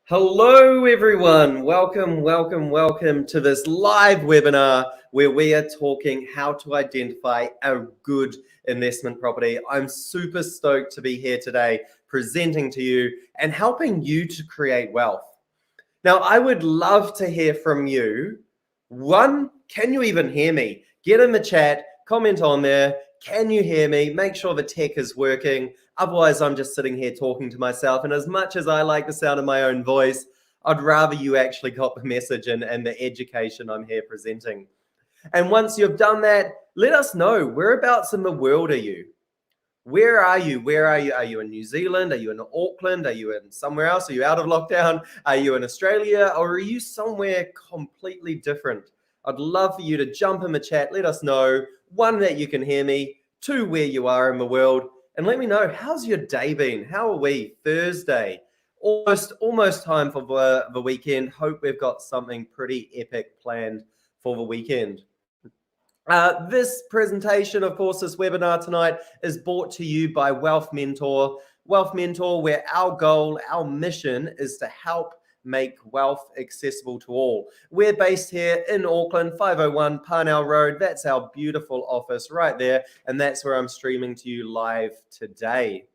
Hello, everyone. Welcome to this live webinar where we are talking how to identify a good investment property. I'm super stoked to be here today presenting to you and helping you to create wealth. Now, I would love to hear from you. One, can you even hear me? Get in the chat, comment on there. Can you hear me? Make sure the tech is working. Otherwise, I'm just sitting here talking to myself. And as much as I like the sound of my own voice, I'd rather you actually got the message and the education I'm here presenting. And once you've done that, let us know, whereabouts in the world are you? Where are you? Where are you? Are you in New Zealand? Are you in Auckland? Are you in somewhere else? Are you out of lockdown? Are you in Australia? Or are you somewhere completely different? I'd love for you to jump in the chat. Let us know, one, that you can hear me, two, where you are in the world, and let me know, how's your day been? How are we? Thursday, almost time for the weekend. Hope we've got something pretty epic planned for the weekend. This presentation, of course, this webinar tonight is brought to you by Wealth Mentor. Wealth Mentor, where our goal, our mission is to help make wealth accessible to all. We're based here in Auckland, 501 Parnell Road. That's our beautiful office right there. And that's where I'm streaming to you live today.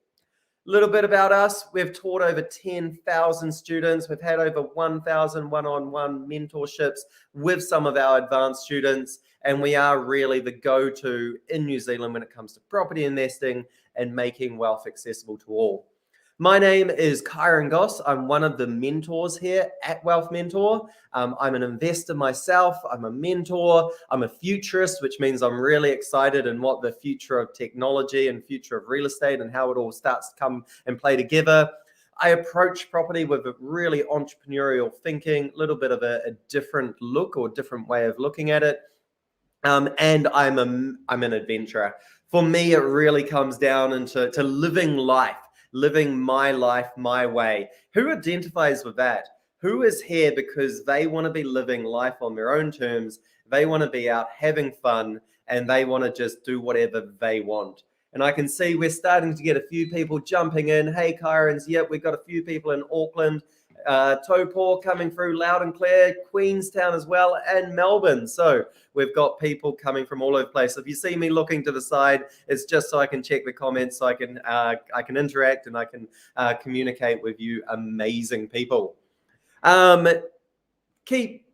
A little bit about us. We've taught over 10,000 students. We've had over 1,000 one-on-one mentorships with some of our advanced students. And we are really the go-to in New Zealand when it comes to property investing and making wealth accessible to all. My name is Kyron Gosse. I'm one of the mentors here at Wealth Mentor. I'm an investor myself. I'm a mentor. I'm a futurist, which means I'm really excited in what the future of technology and future of real estate and how it all starts to come and play together. I approach property with a really entrepreneurial thinking, a little bit of a different look or different way of looking at it. And I'm an adventurer. For me, it really comes down into living life. Living my life my way. Who identifies with that? Who is here because they want to be living life on their own terms? They want to be out having fun and they want to just do whatever they want. And I can see we're starting to get a few people jumping in. Hey, Kyron's, yep, we've got a few people in Auckland. Taupo coming through loud and clear, Queenstown as well, and Melbourne. So we've got people coming from all over the place. If you see me looking to the side, it's just so I can check the comments, so I can interact and I can communicate with you amazing people.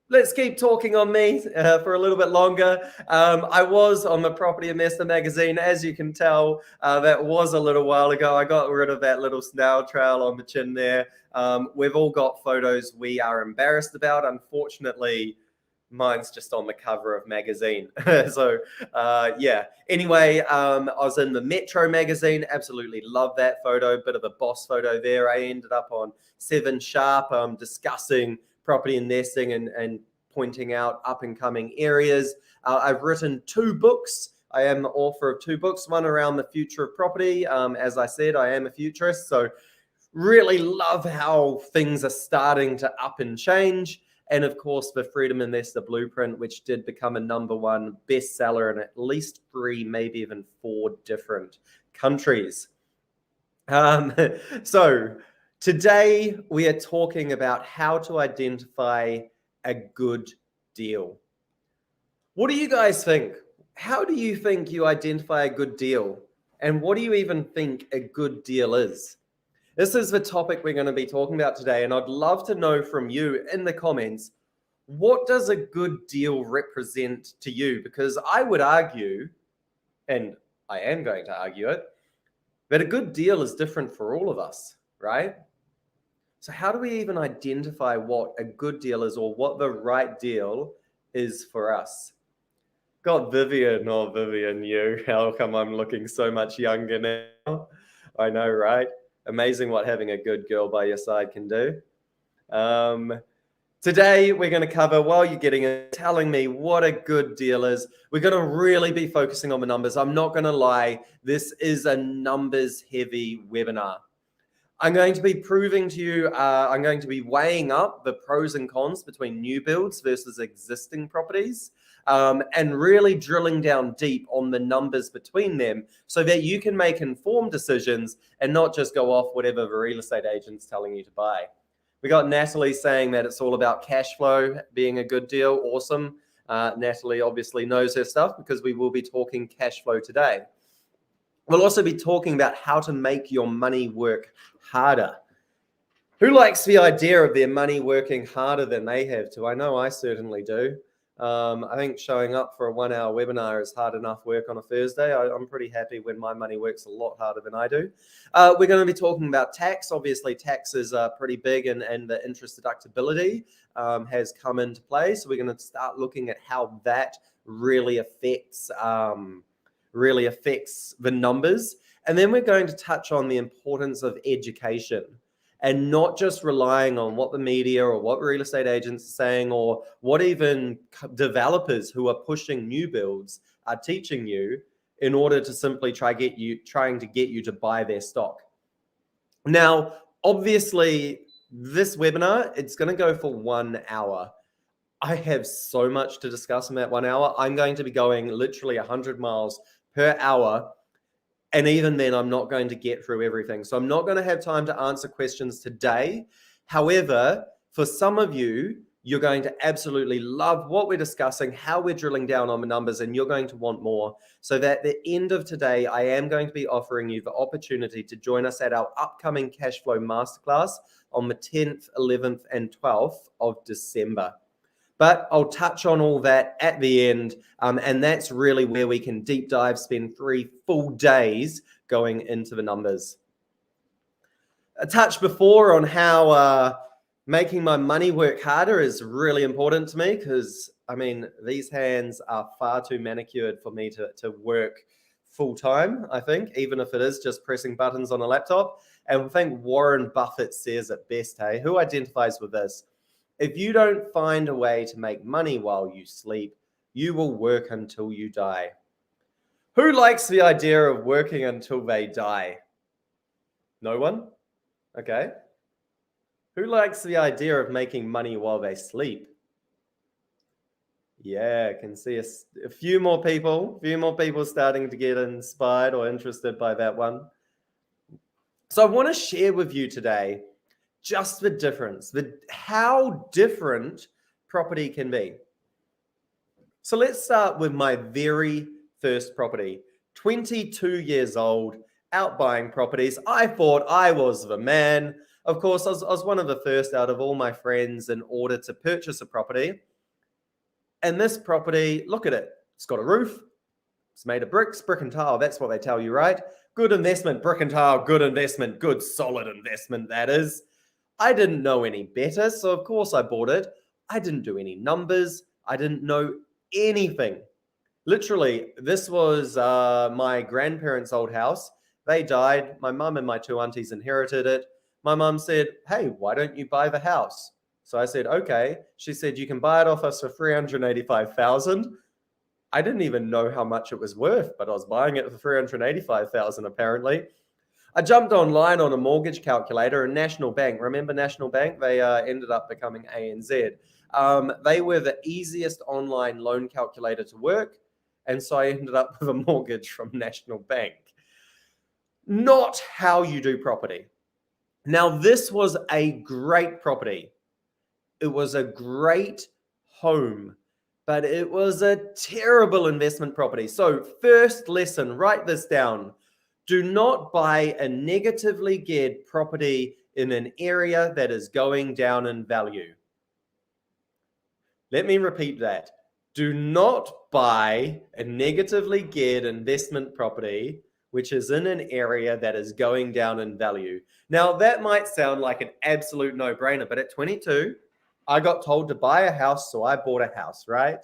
Let's keep talking on me for a little bit longer. I was on the Property Investor magazine. As you can tell, that was a little while ago. I got rid of that little snail trail on the chin there. We've all got photos we are embarrassed about. Unfortunately, mine's just on the cover of magazine. So yeah. Anyway, I was in the Metro magazine. Absolutely love that photo. Bit of a boss photo there. I ended up on 7 Sharp discussing property investing and pointing out up and coming areas. I've written 2 books. I am the author of 2 books, one around the future of property. As I said, I am a futurist, so really love how things are starting to up and change. And of course, the Freedom Investor Blueprint, which did become a #1 bestseller in at least 3, maybe even 4 different countries. So today we are talking about how to identify a good deal. What do you guys think? How do you think you identify a good deal? And what do you even think a good deal is? This is the topic we're going to be talking about today, and I'd love to know from you in the comments, what does a good deal represent to you? Because I would argue, and I am going to argue it, that a good deal is different for all of us, right? So how do we even identify what a good deal is or what the right deal is for us? Got Vivian. Oh, Vivian, you. How come I'm looking so much younger now? I know, right? Amazing what having a good girl by your side can do. Today, we're going to cover, while you're getting it, telling me what a good deal is. We're going to really be focusing on the numbers. I'm not going to lie. This is a numbers-heavy webinar. I'm going to be proving to you, I'm going to be weighing up the pros and cons between new builds versus existing properties. And really drilling down deep on the numbers between them so that you can make informed decisions and not just go off whatever the real estate agent's telling you to buy. We got Natalie saying that it's all about cash flow being a good deal. Awesome. Natalie obviously knows her stuff because we will be talking cash flow today. We'll also be talking about how to make your money work harder. Who likes the idea of their money working harder than they have to? I know I certainly do. I think showing up for a 1-hour webinar is hard enough work on a Thursday. I'm pretty happy when my money works a lot harder than I do. We're going to be talking about tax. Obviously, tax is pretty big, and the interest deductibility has come into play. So we're going to start looking at how that really affects the numbers. And then we're going to touch on the importance of education, and not just relying on what the media or what real estate agents are saying, or what even developers who are pushing new builds are teaching you in order to simply trying to get you to buy their stock. Now, obviously, this webinar, it's going to go for 1 hour. I have so much to discuss in that 1 hour. I'm going to be going literally 100 miles per hour. And even then, I'm not going to get through everything. So I'm not going to have time to answer questions today. However, for some of you, you're going to absolutely love what we're discussing, how we're drilling down on the numbers, and you're going to want more. So that at the end of today, I am going to be offering you the opportunity to join us at our upcoming Cash Flow Masterclass on the 10th, 11th, and 12th of December. But I'll touch on all that at the end, and that's really where we can deep dive, spend 3 full days going into the numbers. I touched before on how making my money work harder is really important to me, because, I mean, these hands are far too manicured for me to work full time, I think, even if it is just pressing buttons on a laptop. And I think Warren Buffett says it best, hey? Who identifies with this? If you don't find a way to make money while you sleep, you will work until you die. Who likes the idea of working until they die? No one? Okay. Who likes the idea of making money while they sleep? Yeah, I can see a few more people starting to get inspired or interested by that one. So I want to share with you today just the difference, how different property can be. So let's start with my very first property. 22 years old, out buying properties. I thought I was the man. Of course, I was one of the first out of all my friends in order to purchase a property. And this property, look at it. It's got a roof. It's made of bricks, brick and tile. That's what they tell you, right? Good investment, brick and tile, good investment, good solid investment, that is. I didn't know any better, so of course I bought it. I didn't do any numbers. I didn't know anything. Literally, this was my grandparents' old house. They died. My mum and my 2 aunties inherited it. My mum said, hey, why don't you buy the house? So I said, okay. She said, you can buy it off us for $385,000. I didn't even know how much it was worth, but I was buying it for $385,000 apparently. I jumped online on a mortgage calculator, and National Bank, remember National Bank? They ended up becoming ANZ. They were the easiest online loan calculator to work, and so I ended up with a mortgage from National Bank. Not how you do property. Now, this was a great property. It was a great home, but it was a terrible investment property. So first lesson, write this down. Do not buy a negatively geared property in an area that is going down in value. Let me repeat that. Do not buy a negatively geared investment property which is in an area that is going down in value. Now, that might sound like an absolute no-brainer, but at 22, I got told to buy a house, so I bought a house, right?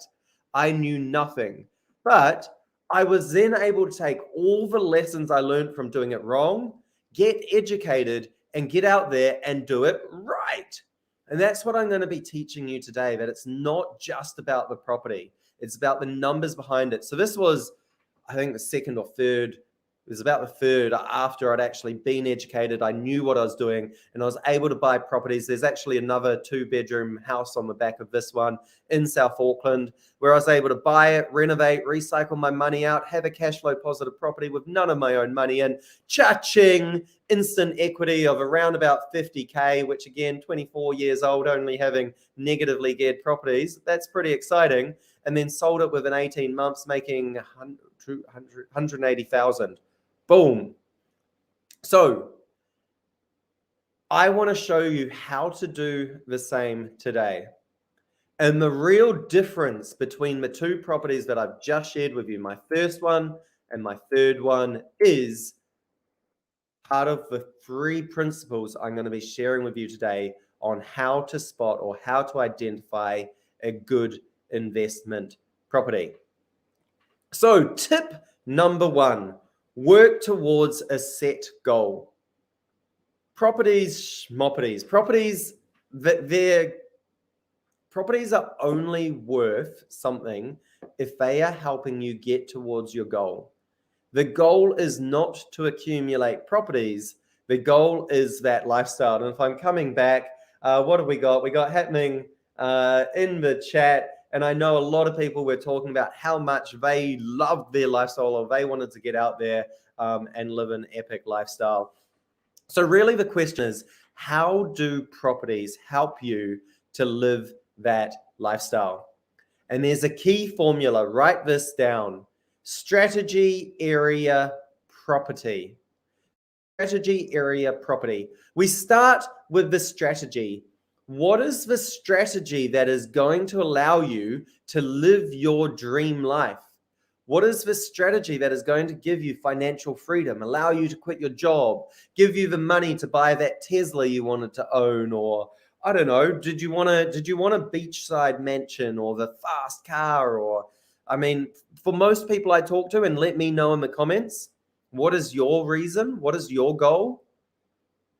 I knew nothing, but I was then able to take all the lessons I learned from doing it wrong, get educated, and get out there and do it right. And that's what I'm going to be teaching you today, that it's not just about the property. It's about the numbers behind it. So this was, I think, the second or third It was about the third after I'd actually been educated. I knew what I was doing and I was able to buy properties. There's actually another 2-bedroom house on the back of this one in South Auckland where I was able to buy it, renovate, recycle my money out, have a cash flow positive property with none of my own money in. Cha-ching, instant equity of around about 50K, which again, 24 years old, only having negatively geared properties. That's pretty exciting. And then sold it within 18 months, making 180,000. Boom. So I want to show you how to do the same today. And the real difference between the two properties that I've just shared with you, my first one and my third one, is part of the 3 principles I'm going to be sharing with you today on how to spot or how to identify a good investment property. So tip number 1, work towards a set goal. Properties are only worth something if they are helping you get towards your goal. The goal is not to accumulate properties. The goal is that lifestyle. And if I'm coming back, what have we got? We got happening in the chat. And I know a lot of people were talking about how much they loved their lifestyle or they wanted to get out there and live an epic lifestyle. So really the question is, how do properties help you to live that lifestyle? And there's a key formula. Write this down. Strategy, area, property. Strategy, area, property. We start with the strategy. What is the strategy that is going to allow you to live your dream life? What is the strategy that is going to give you financial freedom, allow you to quit your job, give you the money to buy that Tesla you wanted to own, or I don't know, did you want a beachside mansion or the fast car? Or I mean, for most people I talk to, and let me know in the comments, what is your reason? What is your goal?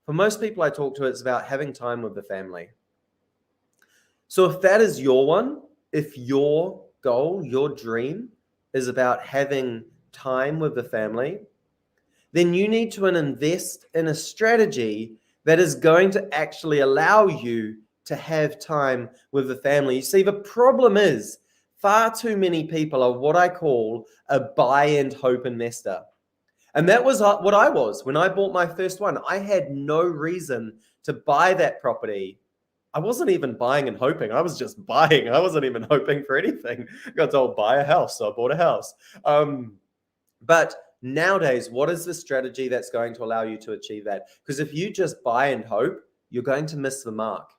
For most people I talk to, it's about having time with the family. So if that is your one, if your goal, your dream is about having time with the family, then you need to invest in a strategy that is going to actually allow you to have time with the family. You see, the problem is far too many people are what I call a buy and hope investor. And that was what I was when I bought my first one. I had no reason to buy that property. I wasn't even buying and hoping. I was just buying. I wasn't even hoping for anything. I got told, buy a house. So I bought a house. But nowadays, what is the strategy that's going to allow you to achieve that? Because if you just buy and hope, you're going to miss the mark.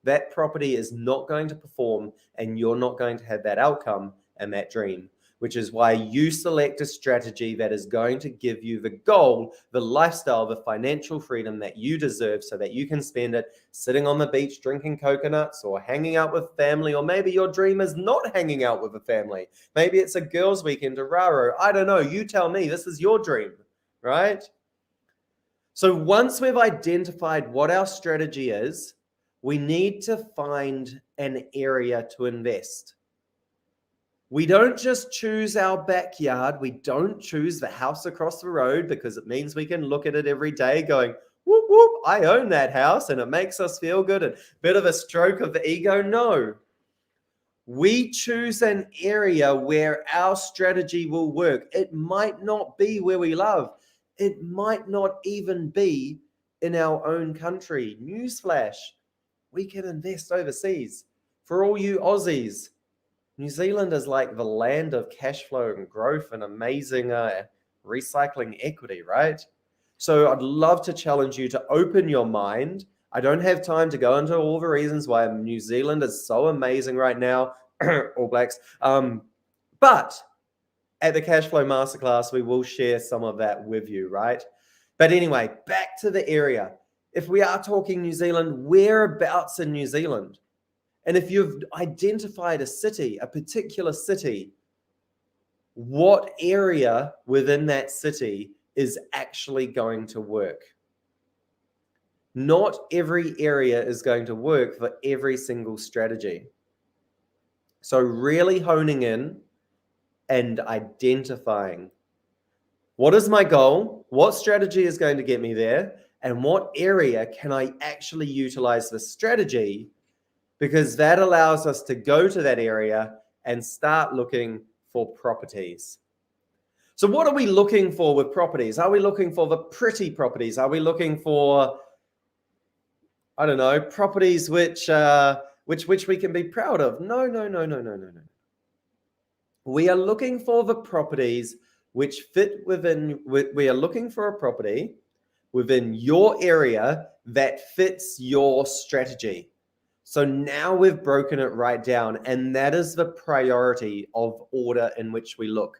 That property is not going to perform and you're not going to have that outcome and that dream, which is why you select a strategy that is going to give you the goal, the lifestyle, the financial freedom that you deserve so that you can spend it sitting on the beach drinking coconuts or hanging out with family. Or maybe your dream is not hanging out with a family. Maybe it's a girls' weekend to Raro. I don't know. You tell me. This is your dream, right? So once we've identified what our strategy is, we need to find an area to invest. We don't just choose our backyard. We don't choose the house across the road because it means we can look at it every day going, whoop, whoop, I own that house and it makes us feel good. And a bit of a stroke of the ego. No. We choose an area where our strategy will work. It might not be where we love. It might not even be in our own country. Newsflash, we can invest overseas. For all you Aussies, New Zealand is like the land of cash flow and growth and amazing recycling equity, right? So I'd love to challenge you to open your mind. I don't have time to go into all the reasons why New Zealand is so amazing right now, All Blacks. But at the Cash Flow Masterclass, we will share some of that with you, right? But anyway, back to the area. If we are talking New Zealand, whereabouts in New Zealand? And if you've identified a city, a particular city, what area within that city is actually going to work? Not every area is going to work for every single strategy. So really honing in and identifying What is my goal? What strategy is going to get me there? And what area can I actually utilize this strategy? Because that allows us to go to that area and start looking for properties. So what are we looking for with properties? Are we looking for the pretty properties? Are we looking for, I don't know, properties which we can be proud of? No. We are looking for the properties which fit within, we are looking for a property within your area that fits your strategy. So now we've broken it right down, and that is the priority of order in which we look.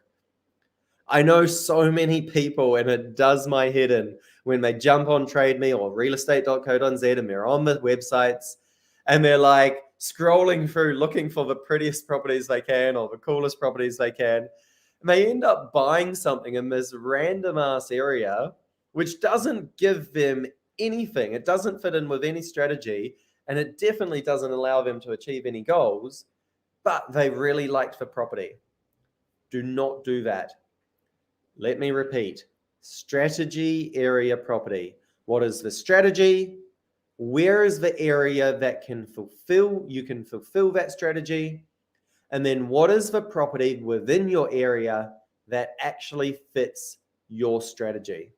I know so many people, and it does my head in when they jump on Trade Me or realestate.co.nz and they're on the websites and they're like scrolling through looking for the prettiest properties they can or the coolest properties they can. And they end up buying something in this random ass area, which doesn't give them anything. It doesn't fit in with any strategy, and it definitely doesn't allow them to achieve any goals, but they really liked the property. Do not do that. Let me repeat. Strategy, area, property. What is the strategy? Where is the area that you can fulfill that strategy? And then what is the property within your area that actually fits your strategy?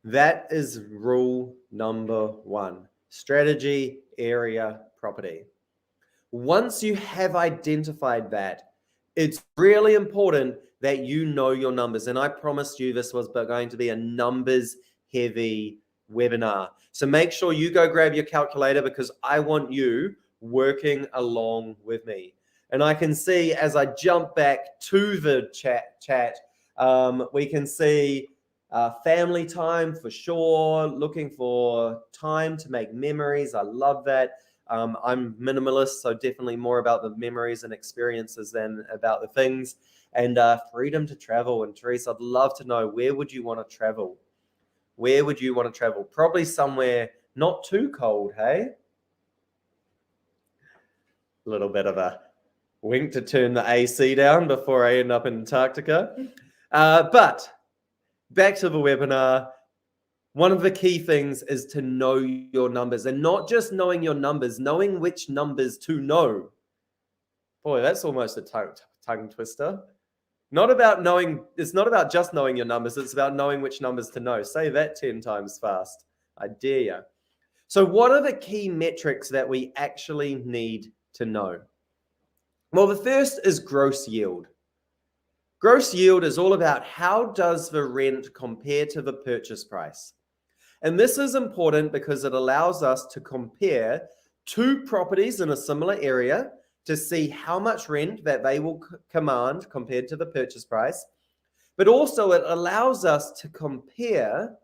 That is rule number 1. Strategy, area, property. Once you have identified that, it's really important that you know your numbers. And I promised you this was going to be a numbers heavy webinar. So make sure you go grab your calculator because I want you working along with me. And I can see as I jump back to the chat, we can see family time for sure, looking for time to make memories. I love that. I'm minimalist, so definitely more about the memories and experiences than about the things. And freedom to travel. And Therese, I'd love to know, where would you want to travel? Where would you want to travel? Probably somewhere not too cold, hey? A little bit of a wink to turn the AC down before I end up in Antarctica. But back to the webinar. One of the key things is to know your numbers, and not just knowing your numbers, knowing which numbers to know. Boy, that's almost a tongue twister. It's not about just knowing your numbers, it's about knowing which numbers to know. Say that 10 times fast. I dare you. So what are the key metrics that we actually need to know? Well, the first is gross yield. Gross yield is all about how does the rent compare to the purchase price. And this is important because it allows us to compare two properties in a similar area to see how much rent that they will command compared to the purchase price. But also it allows us to compare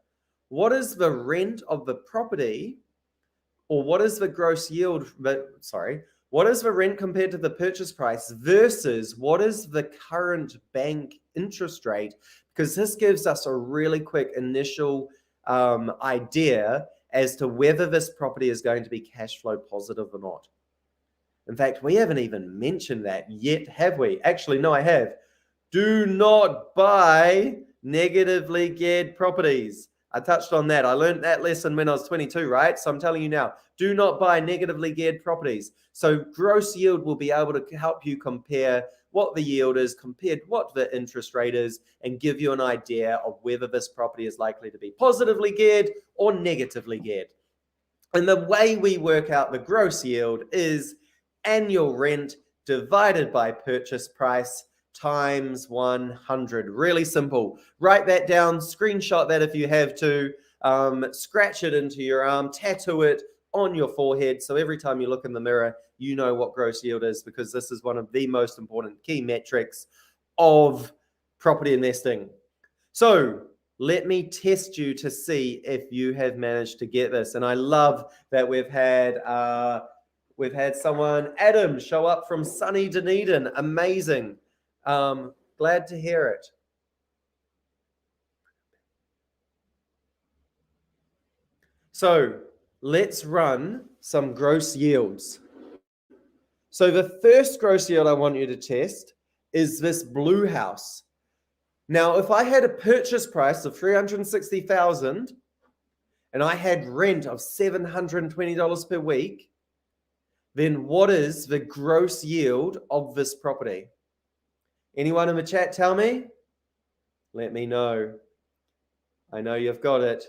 what is the rent of the property, or what is the gross yield, what is the rent compared to the purchase price versus what is the current bank interest rate? Because this gives us a really quick initial idea as to whether this property is going to be cash flow positive or not. In fact, we haven't even mentioned that yet, have we? Actually, no, I have. Do not buy negatively geared properties. I touched on that. I learned that lesson when I was 22, right? So I'm telling you now, do not buy negatively geared properties. So gross yield will be able to help you compare what the yield is, compared what the interest rate is, and give you an idea of whether this property is likely to be positively geared or negatively geared. And the way we work out the gross yield is annual rent divided by purchase price times 100. Really simple. Write that down, screenshot that if you have to, scratch it into your arm, tattoo it on your forehead. So every time you look in the mirror, you know what gross yield is, because this is one of the most important key metrics of property investing. So let me test you to see if you have managed to get this. And I love that we've had someone, Adam, show up from sunny Dunedin. Amazing. Glad to hear it. So let's run some gross yields. So the first gross yield I want you to test is this blue house. Now, if I had a purchase price of $360,000 and I had rent of $720 per week, then what is the gross yield of this property? Anyone in the chat tell me? Let me know. I know you've got it.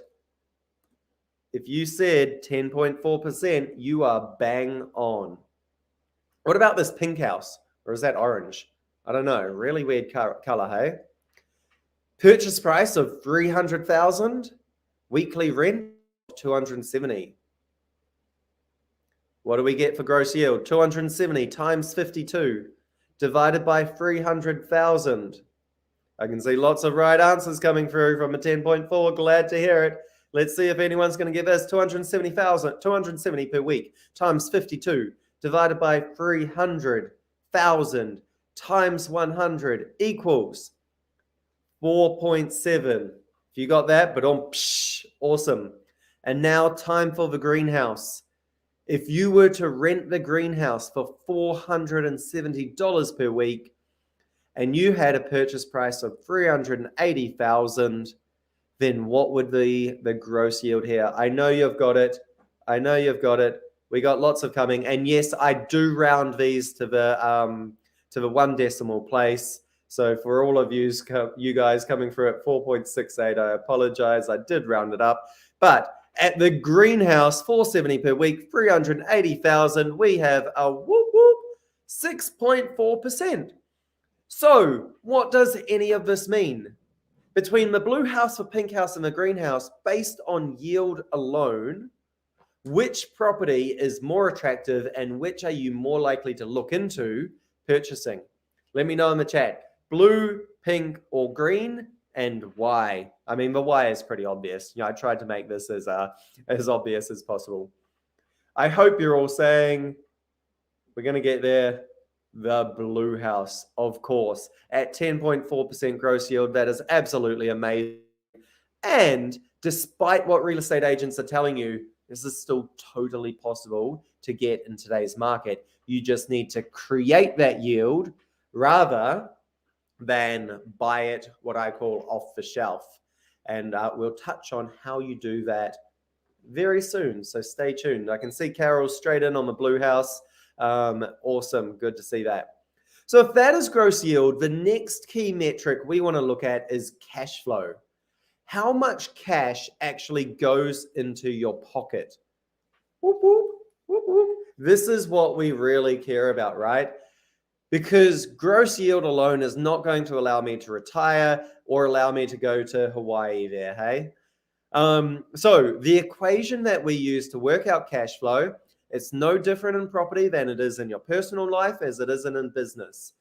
If you said 10.4%, you are bang on. What about this pink house? Or is that orange? I don't know. Really weird color, hey? Purchase price of $300,000, weekly rent of $270. What do we get for gross yield? 270 times 52 divided by 300,000. I can see lots of right answers coming through from a 10.4. Glad to hear it. Let's see if anyone's going to give us 270 per week times 52 divided by 300,000 times 100 equals 4.7. If you got that, but awesome. And now time for the greenhouse. If you were to rent the greenhouse for $470 per week and you had a purchase price of $380,000, then what would the gross yield here? I know you've got it. I know you've got it. We got lots of coming. And yes, I do round these to the 1 decimal place. So for all of you guys coming through at 4.68, I apologize. I did round it up. But at the greenhouse, $470 per week, 380,000, we have a 6.4%. So what does any of this mean? Between the blue house, the pink house, and the greenhouse, based on yield alone, which property is more attractive and which are you more likely to look into purchasing? Let me know in the chat. Blue, pink, or green, and why? I mean, the why is pretty obvious. I tried to make this as obvious as possible. I hope you're all saying we're going to get there. The blue house, of course, at 10.4% gross yield. That is absolutely amazing. And despite what real estate agents are telling you, this is still totally possible to get in today's market. You just need to create that yield rather than buy it, what I call off the shelf. And we'll touch on how you do that very soon. So stay tuned. I can see Carol straight in on the blue house. Awesome. Good to see that. So if that is gross yield, the next key metric we want to look at is cash flow. How much cash actually goes into your pocket? Whoop, whoop, whoop, whoop. This is what we really care about, right? Because gross yield alone is not going to allow me to retire or allow me to go to Hawaii there, hey? So the equation that we use to work out cash flow, it's no different in property than it is in your personal life as it is in business.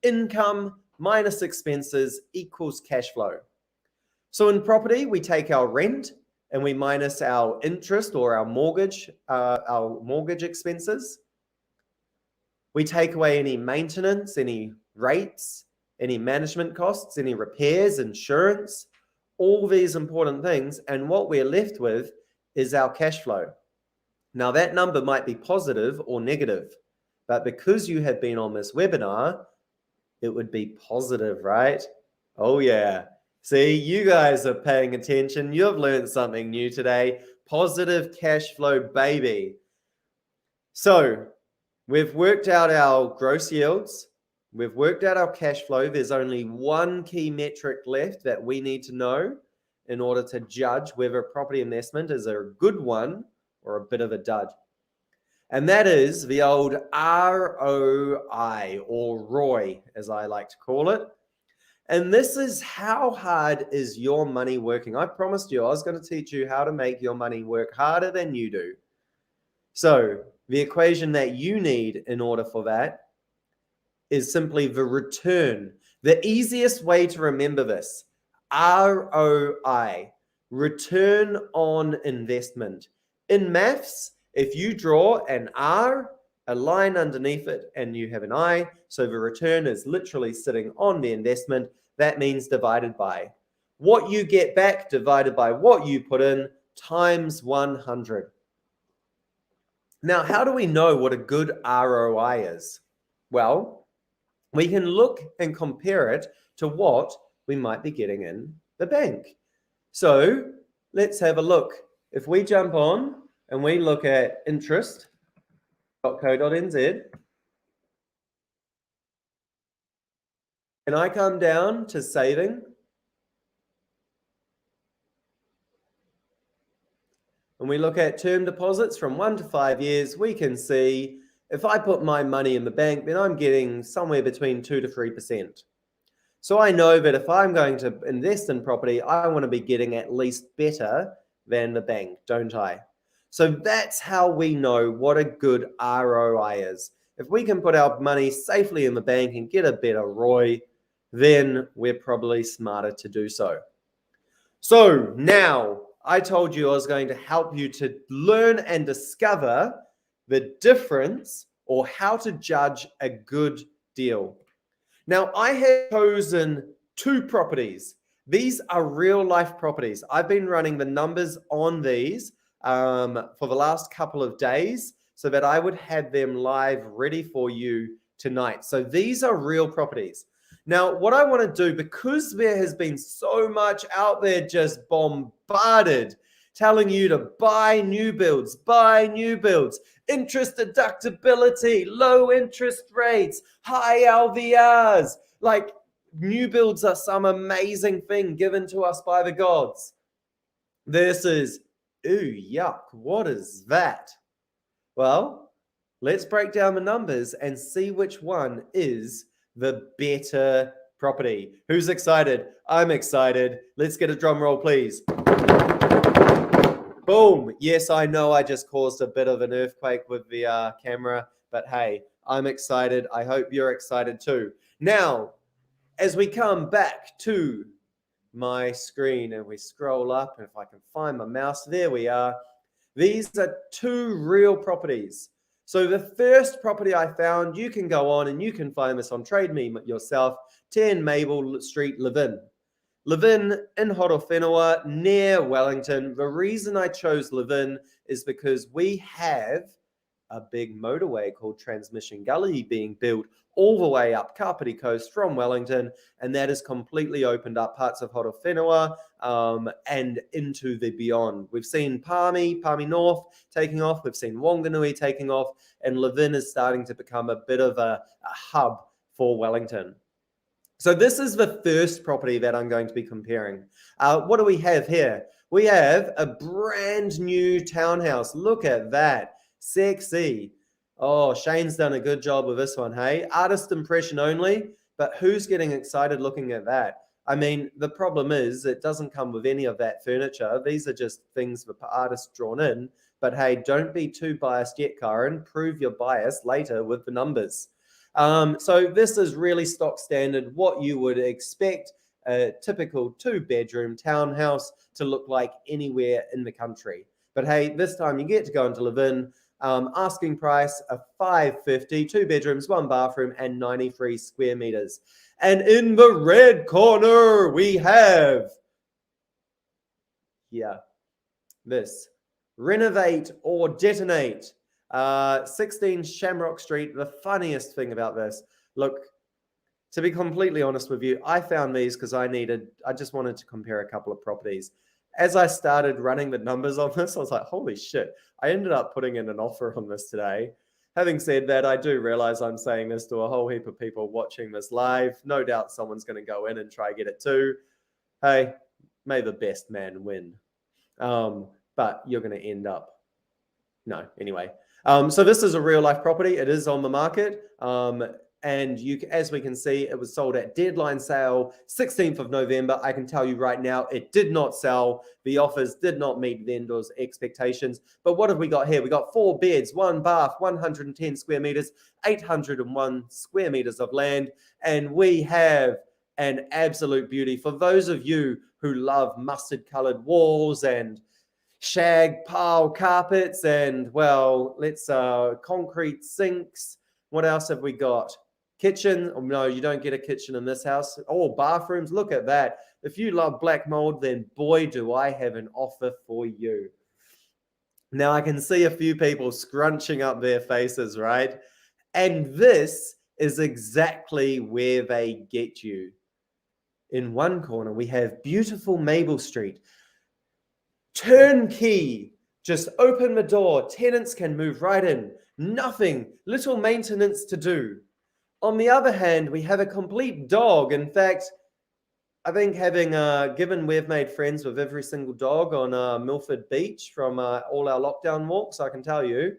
Income minus expenses equals cash flow. So in property, we take our rent and we minus our interest or our mortgage expenses. We take away any maintenance, any rates, any management costs, any repairs, insurance, all these important things. And what we're left with is our cash flow. Now that number might be positive or negative, but because you have been on this webinar, it would be positive, right? Oh yeah. See, you guys are paying attention. You've learned something new today. Positive cash flow, baby. So we've worked out our gross yields. We've worked out our cash flow. There's only one key metric left that we need to know in order to judge whether a property investment is a good one or a bit of a dud. And that is the old ROI, or ROI, as I like to call it. And this is how hard is your money working. I promised you I was going to teach you how to make your money work harder than you do. So the equation that you need in order for that is simply the return. The easiest way to remember this, ROI, return on investment. In maths, if you draw an R, a line underneath it, and you have an I, so the return is literally sitting on the investment, that means divided by what you get back divided by what you put in times 100. Now, how do we know what a good ROI is? Well, we can look and compare it to what we might be getting in the bank. So let's have a look. If we jump on and we look at interest.co.nz, and I come down to saving, and we look at term deposits from 1 to 5 years, we can see if I put my money in the bank, then I'm getting somewhere between 2 to 3%. So I know that if I'm going to invest in property, I want to be getting at least better than the bank, don't I? So that's how we know what a good ROI is. If we can put our money safely in the bank and get a better ROI, then we're probably smarter to do so. So now I told you I was going to help you to learn and discover the difference or how to judge a good deal. Now, I have chosen 2 properties. These are real life properties. I've been running the numbers on these for the last couple of days so that I would have them live ready for you tonight. So these are real properties. Now, what I want to do, because there has been so much out there just bombarded, telling you to buy new builds, interest deductibility, low interest rates, high LVRs. Like, new builds are some amazing thing given to us by the gods. This is, ooh, yuck, what is that? Well, let's break down the numbers and see which one is the better property. Who's excited? I'm excited. Let's get a drum roll, please. Boom. Yes, I know I just caused a bit of an earthquake with the camera, but hey, I'm excited. I hope you're excited too. Now, as we come back to my screen and we scroll up, and if I can find my mouse, there we are. These are 2 real properties. So the first property I found, you can go on and you can find this on Trade Me yourself, 10 Mabel Street, Levin. Levin in Horowhenua, near Wellington. The reason I chose Levin is because we have a big motorway called Transmission Gully being built all the way up Kapiti Coast from Wellington, and that has completely opened up parts of Horowhenua and into the beyond. We've seen Palmy North taking off, we've seen Wanganui taking off, and Levin is starting to become a bit of a hub for Wellington. So this is the first property that I'm going to be comparing. What do we have here? We have a brand new townhouse. Look at that. Sexy. Oh, Shane's done a good job with this one, hey? Artist impression only, but who's getting excited looking at that? I mean, the problem is it doesn't come with any of that furniture. These are just things the artist drawn in. But hey, don't be too biased yet, Kyron. Prove your bias later with the numbers. So this is really stock standard, what you would expect a typical 2-bedroom townhouse to look like anywhere in the country. But hey, this time you get to go into Levin. Asking price of $550, 2 bedrooms, 1 bathroom, and 93 square meters. And in the red corner, we have, this. Renovate or detonate. 16 Shamrock Street. The funniest thing about this, look, to be completely honest with you, I found these because I just wanted to compare a couple of properties. As I started running the numbers on this, I was like, holy shit, I ended up putting in an offer on this today. Having said that, I do realize I'm saying this to a whole heap of people watching this live. No doubt someone's going to go in and try to get it too. Hey, may the best man win. But you're going to end up, no, anyway. So this is a real life property. It is on the market. And as we can see, it was sold at deadline sale, 16th of November. I can tell you right now, it did not sell. The offers did not meet vendors' expectations. But what have we got here? We got 4 beds, 1 bath, 110 square meters, 801 square meters of land. And we have an absolute beauty. For those of you who love mustard-colored walls and shag pile carpets and, well, concrete sinks. What else have we got? Kitchen. Oh, no, you don't get a kitchen in this house. Oh, bathrooms. Look at that. If you love black mold, then boy, do I have an offer for you. Now, I can see a few people scrunching up their faces, right? And this is exactly where they get you. In one corner, we have beautiful Maple Street. Turnkey. Just open the door. Tenants can move right in. Nothing. Little maintenance to do. On the other hand, we have a complete dog. In fact, I think given we've made friends with every single dog on Milford Beach from all our lockdown walks, I can tell you,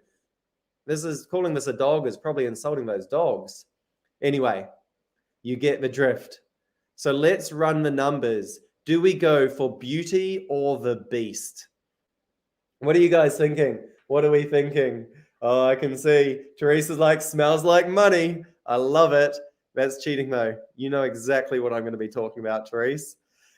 calling this a dog is probably insulting those dogs. Anyway, you get the drift. So let's run the numbers. Do we go for beauty or the beast? What are you guys thinking? What are we thinking? Oh, I can see Teresa's like, smells like money. I love it. That's cheating though. You know exactly what I'm going to be talking about, Therese.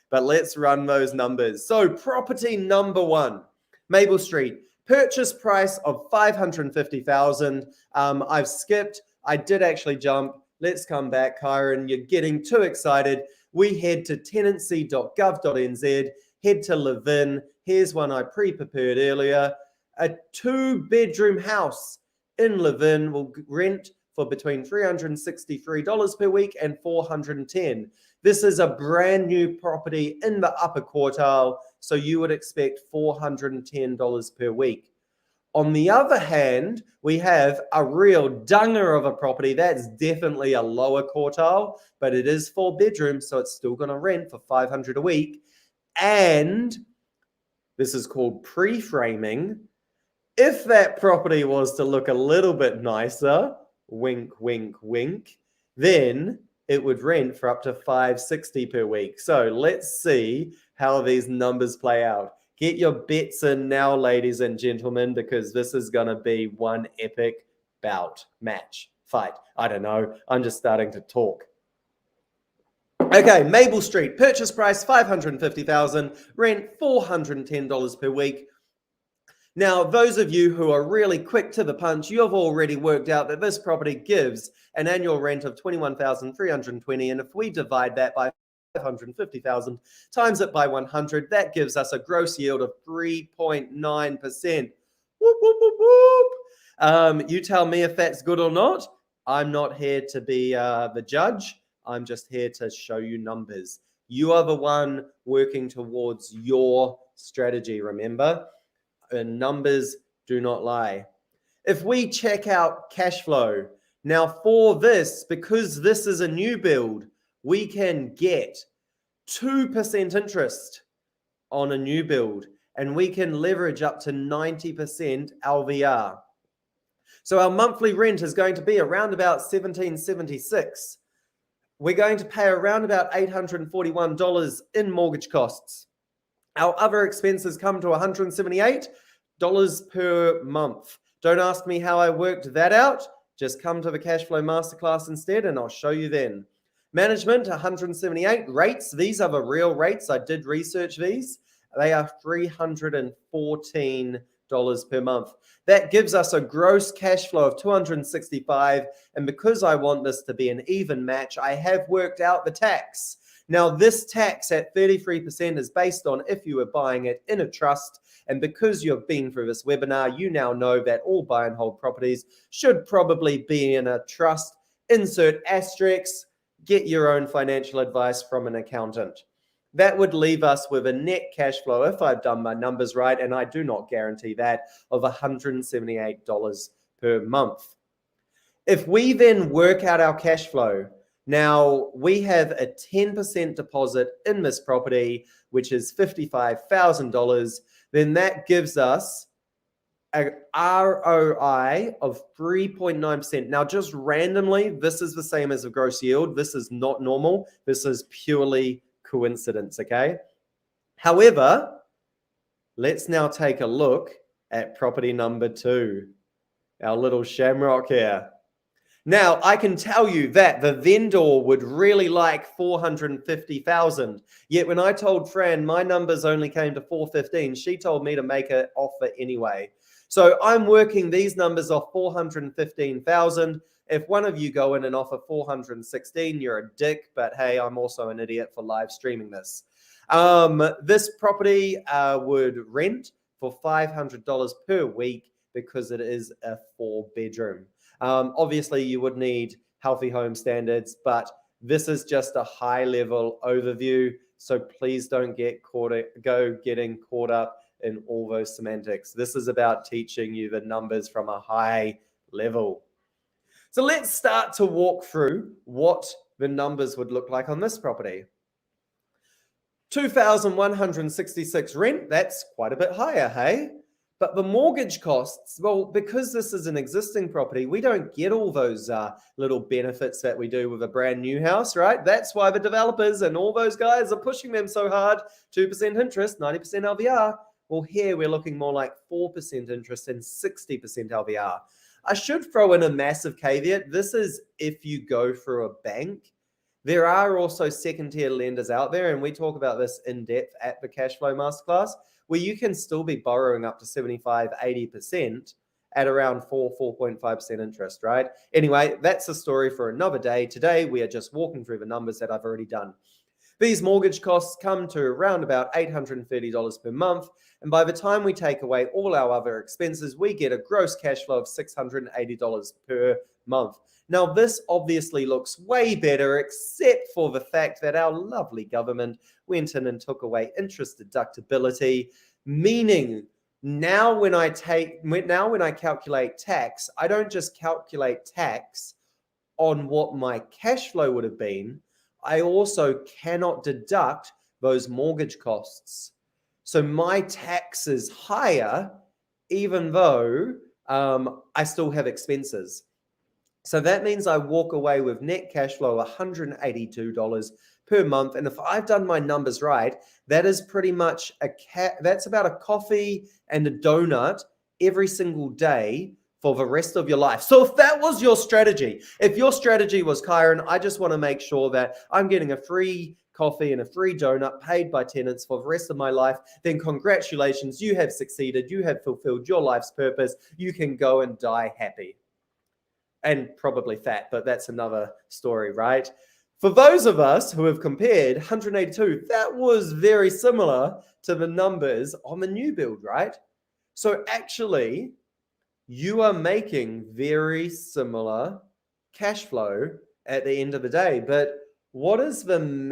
But let's run those numbers. So property number 1, Maple Street, purchase price of $550,000. I've skipped. I did actually jump. Let's come back, Kyron. You're getting too excited. We head to tenancy.gov.nz, head to live in. Here's one I pre-prepared earlier. A 2-bedroom house in live in will rent for between $363 per week and $410. This is a brand new property in the upper quartile, so you would expect $410 per week. On the other hand, we have a real dunger of a property that's definitely a lower quartile, but it is 4 bedrooms, so it's still going to rent for $500 a week. And this is called pre-framing. If that property was to look a little bit nicer, wink, wink, wink, then it would rent for up to $560 per week. So let's see how these numbers play out. Get your bets in now, ladies and gentlemen, because this is going to be one epic fight. I don't know. I'm just starting to talk. Okay, Maple Street, purchase price $550,000, rent $410 per week. Now, those of you who are really quick to the punch, you've already worked out that this property gives an annual rent of $21,320, and if we divide that by 550,000 times it by 100, that gives us a gross yield of 3.9%. Whoop, whoop, whoop, whoop. You tell me if that's good or not. I'm not here to be the judge. I'm just here to show you numbers. You are the one working towards your strategy, remember? And numbers do not lie. If we check out cash flow, now for this, because this is a new build, we can get 2% interest on a new build, and we can leverage up to 90% LVR. So our monthly rent is going to be around about $1,776. We're going to pay around about $841 in mortgage costs. Our other expenses come to $178 per month. Don't ask me how I worked that out. Just come to the cash flow masterclass instead, and I'll show you then. Management, $178. Rates, these are the real rates. I did research these. They are $314 per month. That gives us a gross cash flow of $265. And because I want this to be an even match, I have worked out the tax. Now, this tax at 33% is based on if you were buying it in a trust. And because you've been through this webinar, you now know that all buy and hold properties should probably be in a trust. Insert asterisks. Get your own financial advice from an accountant. That would leave us with a net cash flow, if I've done my numbers right, and I do not guarantee that, of $178 per month. If we then work out our cash flow, now we have a 10% deposit in this property, which is $55,000, then that gives us an ROI of 3.9%. Now, just randomly, this is the same as a gross yield. This is not normal. This is purely coincidence, okay? However, let's now take a look at property number 2, our little shamrock here. Now, I can tell you that the vendor would really like $450,000. Yet when I told Fran my numbers only came to $415, she told me to make an offer anyway. So I'm working these numbers off $415,000. If one of you go in and offer $416, you're a dick, but hey, I'm also an idiot for live streaming this. This property would rent for $500 per week because it is a 4-bedroom. Obviously, you would need healthy home standards, but This is just a high level overview. So please don't getting caught up in all those semantics. This is about teaching you the numbers from a high level. So let's start to walk through what the numbers would look like on this property. 2,166 rent, that's quite a bit higher, hey? But the mortgage costs, well, because this is an existing property, we don't get all those little benefits that we do with a brand new house, right? That's why the developers and all those guys are pushing them so hard. 2% interest, 90% LVR. Well, here we're looking more like 4% interest and 60% LVR. I should throw in a massive caveat. This is if you go through a bank. There are also second-tier lenders out there, and we talk about this in depth at the Cashflow Masterclass, where you can still be borrowing up to 75, 80% at around 4.5% interest, right? Anyway, that's a story for another day. Today, we are just walking through the numbers that I've already done. These mortgage costs come to around about $830 per month, and by the time we take away all our other expenses, we get a gross cash flow of $680 per month. Now, this obviously looks way better, except for the fact that our lovely government went in and took away interest deductibility, meaning now when I calculate tax, I don't just calculate tax on what my cash flow would have been. I also cannot deduct those mortgage costs. So my tax is higher, even though I still have expenses. So that means I walk away with net cash flow of $182 per month. And if I've done my numbers right, that is pretty much that's about a coffee and a donut every single day for the rest of your life. So if that was your strategy, if your strategy was, Kyron, I just want to make sure that I'm getting a free coffee and a free donut paid by tenants for the rest of my life, then congratulations, you have succeeded. You have fulfilled your life's purpose. You can go and die happy. And probably fat, but that's another story, right? For those of us who have compared 182, that was very similar to the numbers on the new build, right? So actually, you are making very similar cash flow at the end of the day. But what's going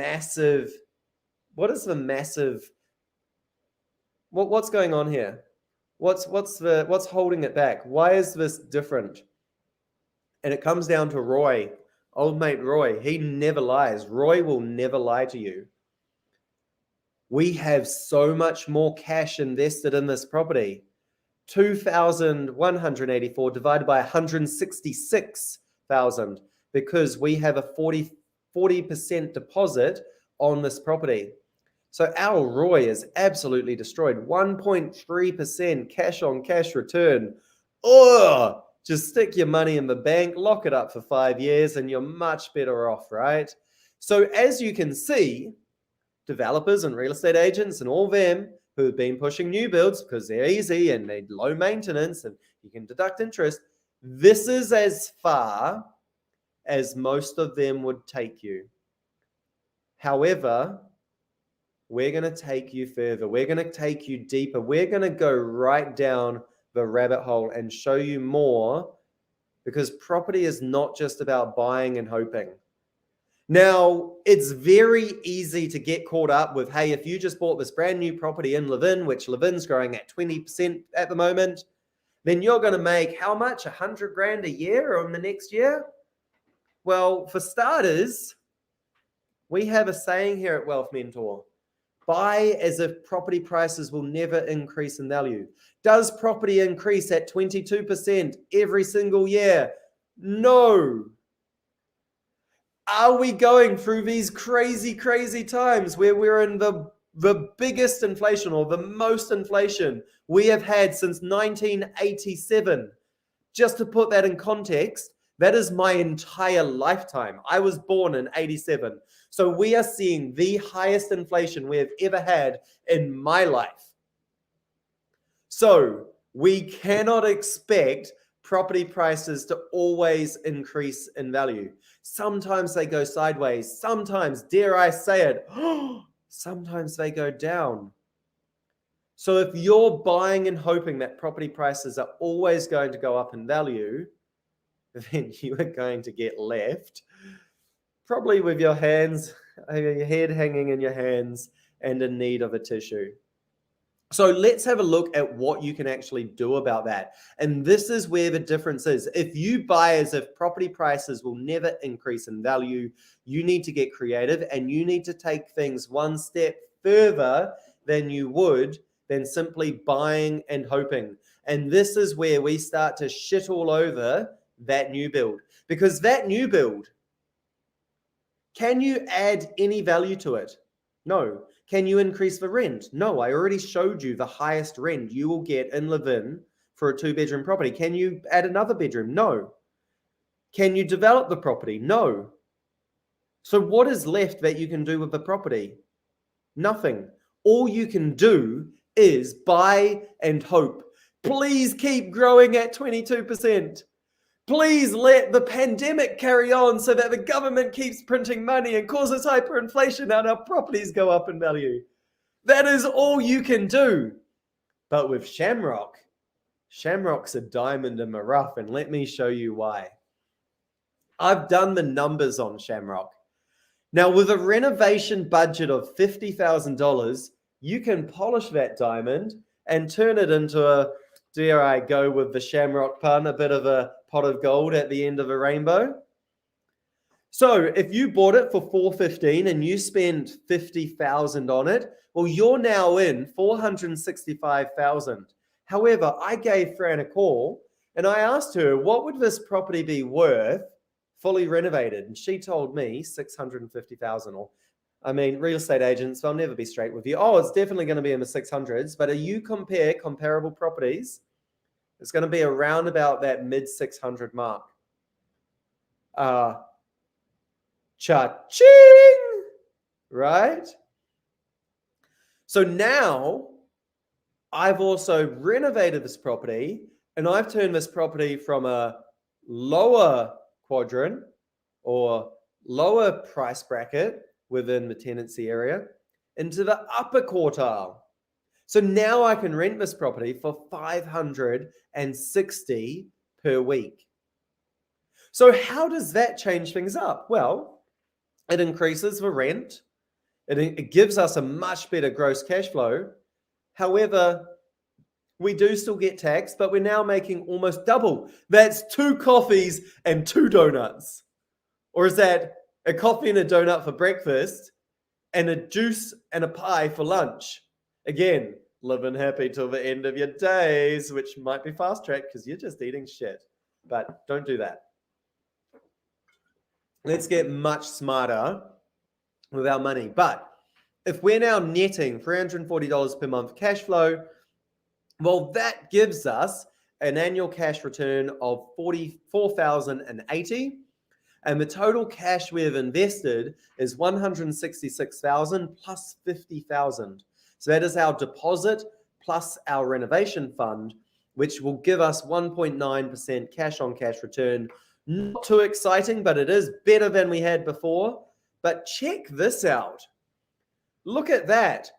on here? What's holding it back? Why is this different? And it comes down to Roy, old mate Roy. He never lies. Roy will never lie to you. We have so much more cash invested in this property. 2,184 divided by 166,000 because we have a 40% deposit on this property. So our Roy is absolutely destroyed. 1.3% cash on cash return. Oh, just stick your money in the bank, lock it up for 5 years, and you're much better off, right? So as you can see, developers and real estate agents and all them who have been pushing new builds because they're easy and they're low maintenance and you can deduct interest, this is as far as most of them would take you. However, we're going to take you further. We're going to take you deeper. We're going to go right down the rabbit hole and show you more, because property is not just about buying and hoping. Now, it's very easy to get caught up with, hey, if you just bought this brand new property in Levin, which Levin's growing at 20% at the moment, then you're going to make how much? $100,000 a year on the next year? Well, for starters, we have a saying here at Wealth Mentor: buy as if property prices will never increase in value. Does property increase at 22% every single year? No. Are we going through these crazy, crazy times where we're in the biggest inflation or the most inflation we have had since 1987? Just to put that in context, that is my entire lifetime. I was born in 87. So we are seeing the highest inflation we have ever had in my life. So we cannot expect property prices to always increase in value. Sometimes they go sideways. Sometimes, dare I say it, sometimes they go down. So if you're buying and hoping that property prices are always going to go up in value, then you are going to get left probably with your hands, your head hanging in your hands and in need of a tissue. So let's have a look at what you can actually do about that. And this is where the difference is. If you buy as if property prices will never increase in value, you need to get creative and you need to take things one step further than you would than simply buying and hoping. And this is where we start to shit all over that new build. Because that new build, can you add any value to it? No. Can you increase the rent? No, I already showed you the highest rent you will get in Levin for a 2-bedroom property. Can you add another bedroom? No. Can you develop the property? No. So what is left that you can do with the property? Nothing. All you can do is buy and hope. Please keep growing at 22%. Please let the pandemic carry on so that the government keeps printing money and causes hyperinflation and our properties go up in value. That is all you can do. But with Shamrock, Shamrock's a diamond in the rough, and let me show you why. I've done the numbers on Shamrock. Now, with a renovation budget of $50,000, you can polish that diamond and turn it into a, dare I go with the Shamrock pun, a bit of a pot of gold at the end of a rainbow. So if you bought it for $415 and you spent $50,000 on it, well, you're now in $465,000. However, I gave Fran a call and I asked her, what would this property be worth fully renovated? And she told me $650,000. Or, I mean, real estate agents, I'll never be straight with you. Oh, it's definitely going to be in the 600s. But you compare comparable properties, it's going to be around about that mid 600 mark. Cha-ching! Right? So now I've also renovated this property and I've turned this property from a lower quadrant or lower price bracket within the tenancy area into the upper quartile. So now I can rent this property for $560 per week. So how does that change things up? Well, it increases the rent. It gives us a much better gross cash flow. However, we do still get taxed, but we're now making almost double. That's 2 coffees and 2 donuts. Or is that a coffee and a donut for breakfast and a juice and a pie for lunch? Again, living happy till the end of your days, which might be fast track because you're just eating shit. But don't do that. Let's get much smarter with our money. But if we're now netting $340 per month cash flow, well, that gives us an annual cash return of $44,080. And the total cash we have invested is $166,000 plus $50,000. So that is our deposit plus our renovation fund, which will give us 1.9% cash on cash return. Not too exciting, but it is better than we had before. But check this out. Look at that.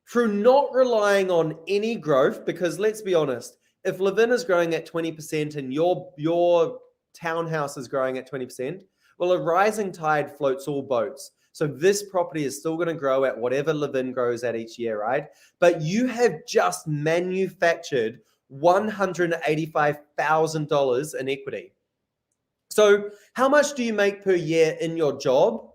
Through not relying on any growth, because let's be honest, if Levin is growing at 20% and your townhouse is growing at 20%, well, a rising tide floats all boats. So this property is still going to grow at whatever Levin grows at each year, right? But you have just manufactured $185,000 in equity. So how much do you make per year in your job?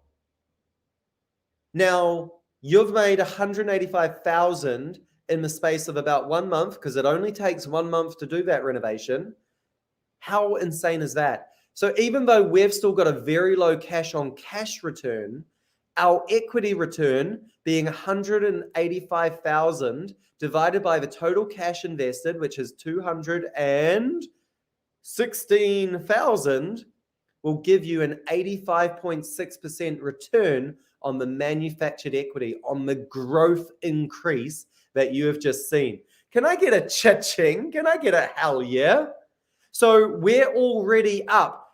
Now, you've made $185,000 in the space of about 1 month because it only takes 1 month to do that renovation. How insane is that? So even though we've still got a very low cash on cash return, our equity return being $185,000 divided by the total cash invested, which is $216,000, will give you an 85.6% return on the manufactured equity, on the growth increase that you have just seen. Can I get a cha-ching? Can I get a hell yeah? So we're already up.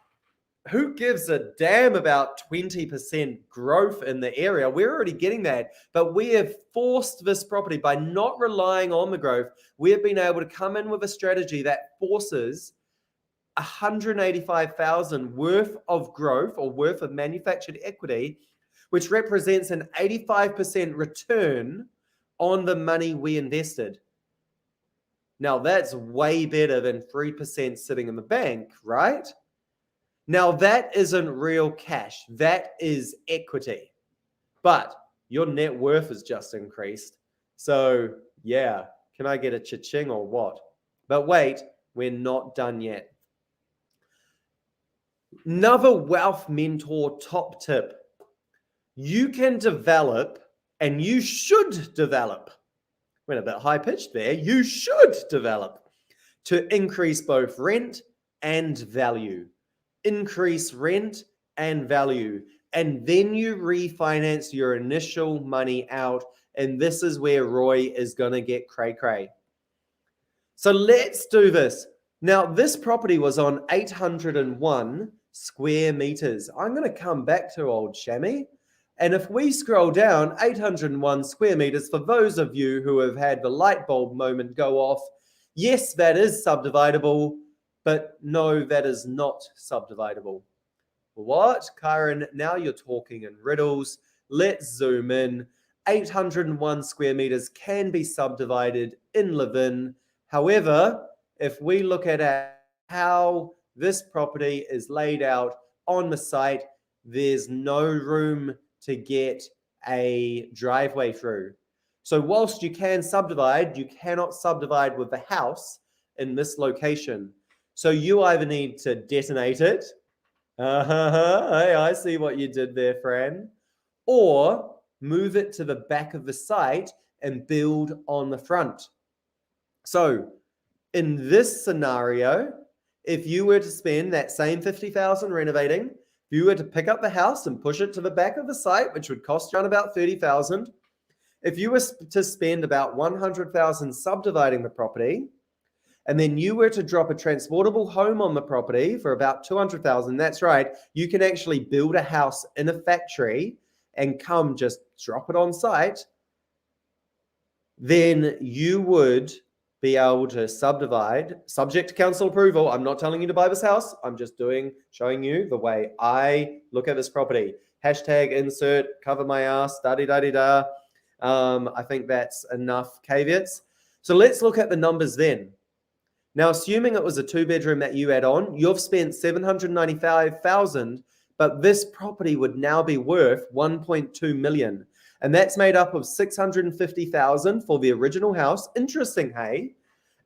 Who gives a damn about 20% growth in the area? We're already getting that, but we have forced this property by not relying on the growth. We have been able to come in with a strategy that forces $185,000 worth of growth or worth of manufactured equity, which represents an 85% return on the money we invested. Now, that's way better than 3% sitting in the bank, right? Now, that isn't real cash. That is equity. But your net worth has just increased. So, yeah, can I get a cha-ching or what? But wait, we're not done yet. Another wealth mentor top tip. You can develop, and you should develop. Went a bit high-pitched there. You should develop to increase both rent and value. Increase rent and value. And then you refinance your initial money out. And this is where Roy is going to get cray-cray. So let's do this. Now, this property was on 801 square meters. I'm going to come back to old Shammy. And if we scroll down, 801 square meters, for those of you who have had the light bulb moment go off, yes, that is subdividable, but no, that is not subdividable. What? Kyron, now you're talking in riddles. Let's zoom in. 801 square meters can be subdivided in Levin. However, if we look at how this property is laid out on the site, there's no room to get a driveway through. So whilst you can subdivide, you cannot subdivide with the house in this location. So you either need to detonate it. Hey, I see what you did there, friend. Or move it to the back of the site and build on the front. So in this scenario, if you were to spend that same $50,000 renovating, if you were to pick up the house and push it to the back of the site, which would cost around about $30,000, if you were to spend about $100,000 subdividing the property, and then you were to drop a transportable home on the property for about $200,000, that's right, you can actually build a house in a factory and come just drop it on site, then you would be able to subdivide, subject to council approval. I'm not telling you to buy this house. I'm just showing you the way I look at this property. Hashtag insert, cover my ass, da-di-da-di-da. I think that's enough caveats. So let's look at the numbers then. Now, assuming it was a 2-bedroom that you add on, you've spent $795,000, but this property would now be worth $1.2 million. And that's made up of $650,000 for the original house. Interesting, hey?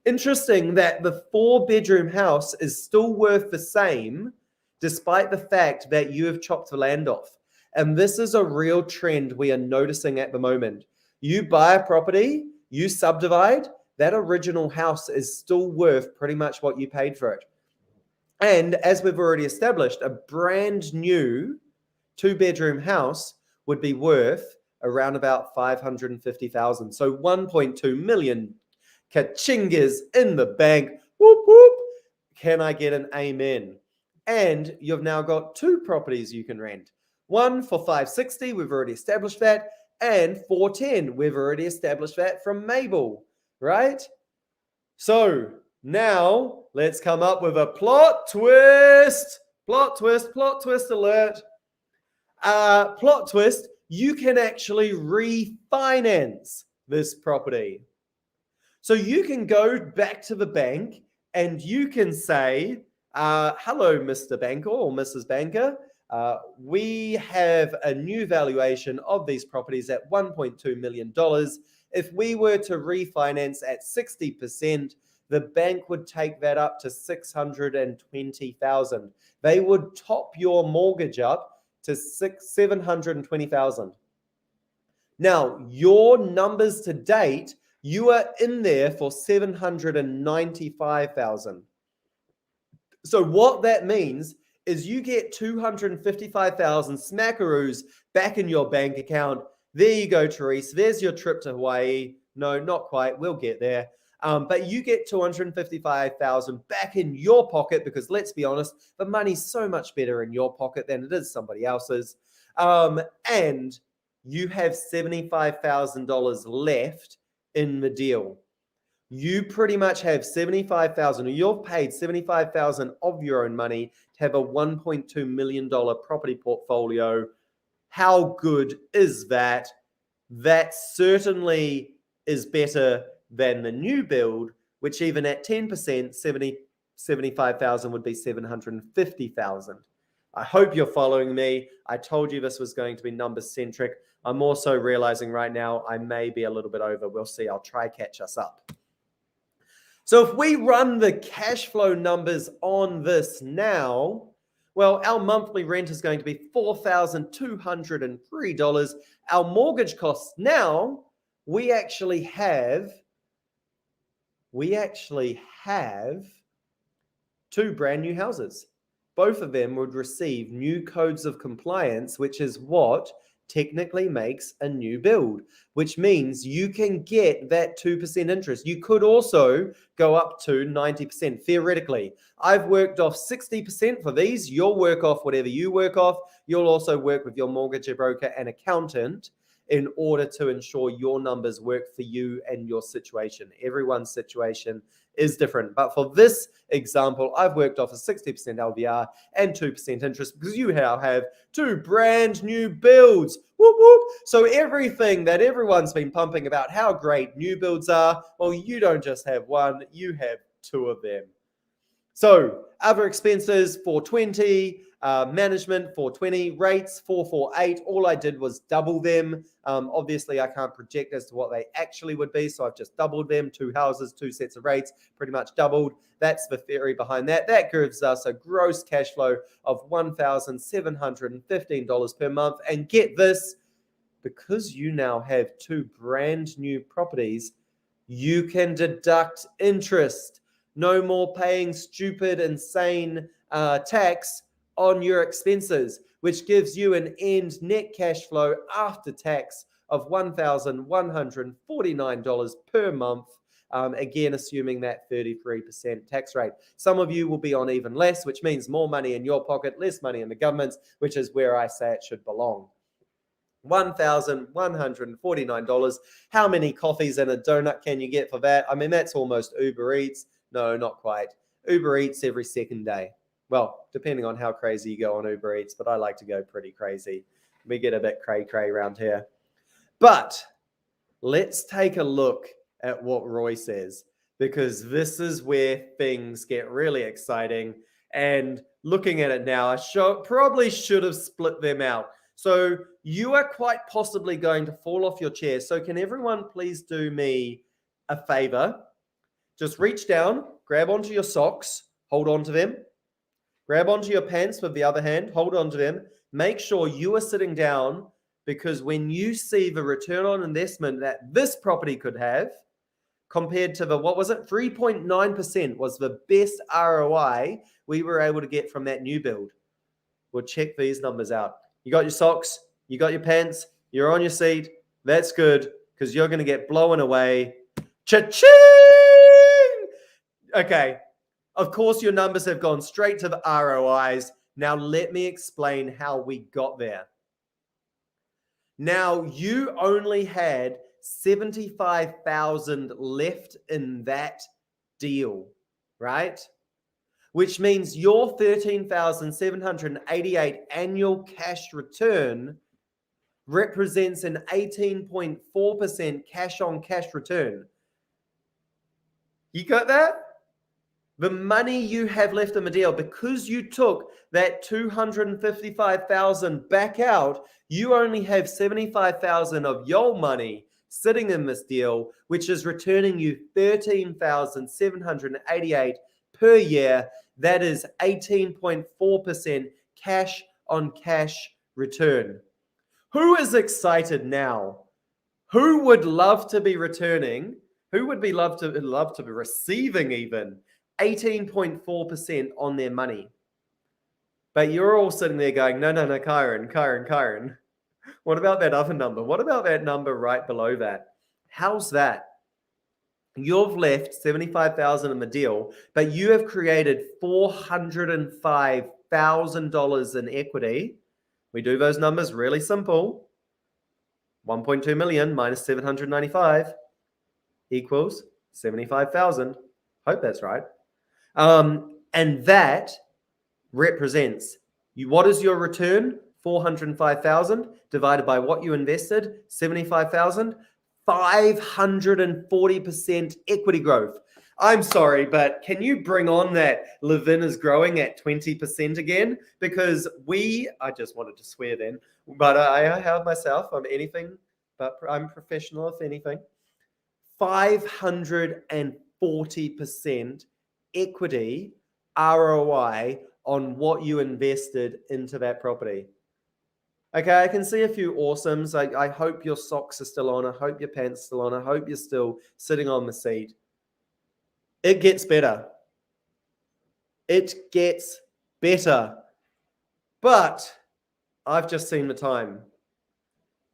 Interesting that the 4-bedroom house is still worth the same, despite the fact that you have chopped the land off. And this is a real trend we are noticing at the moment. You buy a property, you subdivide, that original house is still worth pretty much what you paid for it. And as we've already established, a brand new 2-bedroom house would be worth around about $550,000. So 1.2 million kachingas in the bank. Whoop, whoop. Can I get an amen? And you've now got 2 properties you can rent. One for $560, we've already established that, and $410, we've already established that from Mabel, right? So now let's come up with a plot twist. Plot twist alert. Plot twist. You can actually refinance this property. So you can go back to the bank and you can say, hello, Mr. Banker or Mrs. Banker. We have a new valuation of these properties at $1.2 million. If we were to refinance at 60%, the bank would take that up to $620,000. They would top your mortgage up to $720,000. Now, your numbers to date, you are in there for $795,000. So what that means is you get $255,000 smackaroos back in your bank account. There you go, Therese. There's your trip to Hawaii. No, not quite. We'll get there. But you get $255,000 back in your pocket because let's be honest, the money's so much better in your pocket than it is somebody else's. And you have $75,000 left in the deal. you pretty much have 75,000, or you've paid 75,000 of your own money to have a $1.2 million property portfolio. How good is that? That certainly is better than the new build, which even at 10%, 75,000 would be 750,000. I hope you're following me. I told you this was going to be numbers centric. I'm also realizing right now I may be a little bit over. We'll see. I'll try catch us up. So if we run the cash flow numbers on this now, well, our monthly rent is going to be $4,203. Our mortgage costs now, we actually have two brand new houses. Both of them would receive new codes of compliance, which is what technically makes a new build, which means you can get that 2% interest. You could also go up to 90%, theoretically. I've worked off 60% for these. You'll work off whatever you work off. You'll also work with your mortgage broker and accountant in order to ensure your numbers work for you and your situation. Everyone's situation is different. But for this example, I've worked off a 60% LVR and 2% interest because you now have two brand new builds. Whoop, whoop. So everything that everyone's been pumping about how great new builds are, well, you don't just have one, you have two of them. So other expenses, 420, management, 420, rates, 448. All I did was double them. Obviously, I can't project as to what they actually would be, so I've just doubled them. Two houses, two sets of rates, pretty much doubled. That's the theory behind that. That gives us a gross cash flow of $1,715 per month. And get this, because you now have two brand new properties, you can deduct interest. No more paying stupid, insane tax on your expenses, which gives you an end net cash flow after tax of $1,149 per month. Again, assuming that 33% tax rate. Some of you will be on even less, which means more money in your pocket, less money in the government's, which is where I say it should belong. $1,149. How many coffees and a donut can you get for that? I mean, that's almost Uber Eats. No, not quite. Uber Eats every second day. Well, depending on how crazy you go on Uber Eats, but I like to go pretty crazy. We get a bit cray-cray around here. But let's take a look at what Roy says, because this is where things get really exciting. And looking at it now, I probably should have split them out. So you are quite possibly going to fall off your chair. So can everyone please do me a favor? Just reach down, grab onto your socks, hold on to them. Grab onto your pants with the other hand, hold on to them. Make sure you are sitting down, because when you see the return on investment that this property could have compared to the, what was it, 3.9% was the best ROI we were able to get from that new build. We'll check these numbers out. You got your socks, you got your pants, you're on your seat. That's good, because you're going to get blown away. Cha-ching! Okay, of course your numbers have gone straight to the ROIs. Now let me explain how we got there. Now you only had 75,000 left in that deal, right? Which means your 13,788 annual cash return represents an 18.4% cash on cash return. You got that? The money you have left in the deal, because you took that 255,000 back out, you only have 75,000 of your money sitting in this deal, which is returning you 13,788 per year. That is 18.4% cash on cash return. Who is excited now? Who would love to be returning? Who would be love to be receiving even 18.4% on their money? But you're all sitting there going, no, Kyron. What about that other number? What about that number right below that? How's that? You've left 75,000 in the deal, but you have created $405,000 in equity. We do those numbers really simple. 1.2 million minus 795 equals 75,000. Hope that's right. And that represents what is your return? 405,000 divided by what you invested, 75,000, 540% equity growth. I'm sorry, but can you bring on that Levin is growing at 20% again? Because I just wanted to swear then, but I held myself. I'm anything but I'm professional, if anything. 540% equity ROI on what you invested into that property. Okay, I can see a few awesomes. I hope your socks are still on. I hope your pants are still on. I hope you're still sitting on the seat. It gets better. It gets better. But I've just seen the time.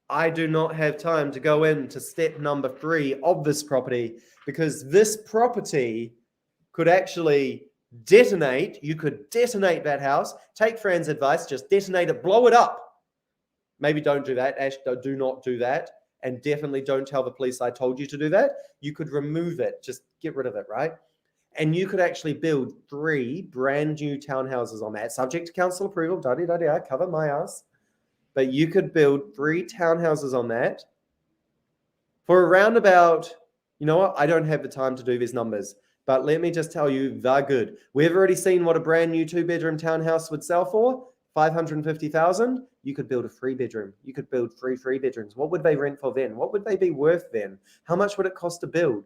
I do not have time to go into step number 3 of this property, because this property could actually detonate. You could detonate that house. Take Fran's advice, just detonate it, blow it up. Maybe don't do that. Ash, do not do that. And definitely don't tell the police I told you to do that. You could remove it. Just get rid of it, right? And you could actually build 3 brand new townhouses on that, subject to council approval. I cover my ass. But you could build 3 townhouses on that for around about, you know what? I don't have the time to do these numbers, but let me just tell you, they're good. We've already seen what a brand new 2-bedroom townhouse would sell for. 550,000. You could build a 3-bedroom. You could build 3 3-bedrooms. What would they rent for then? What would they be worth then? How much would it cost to build?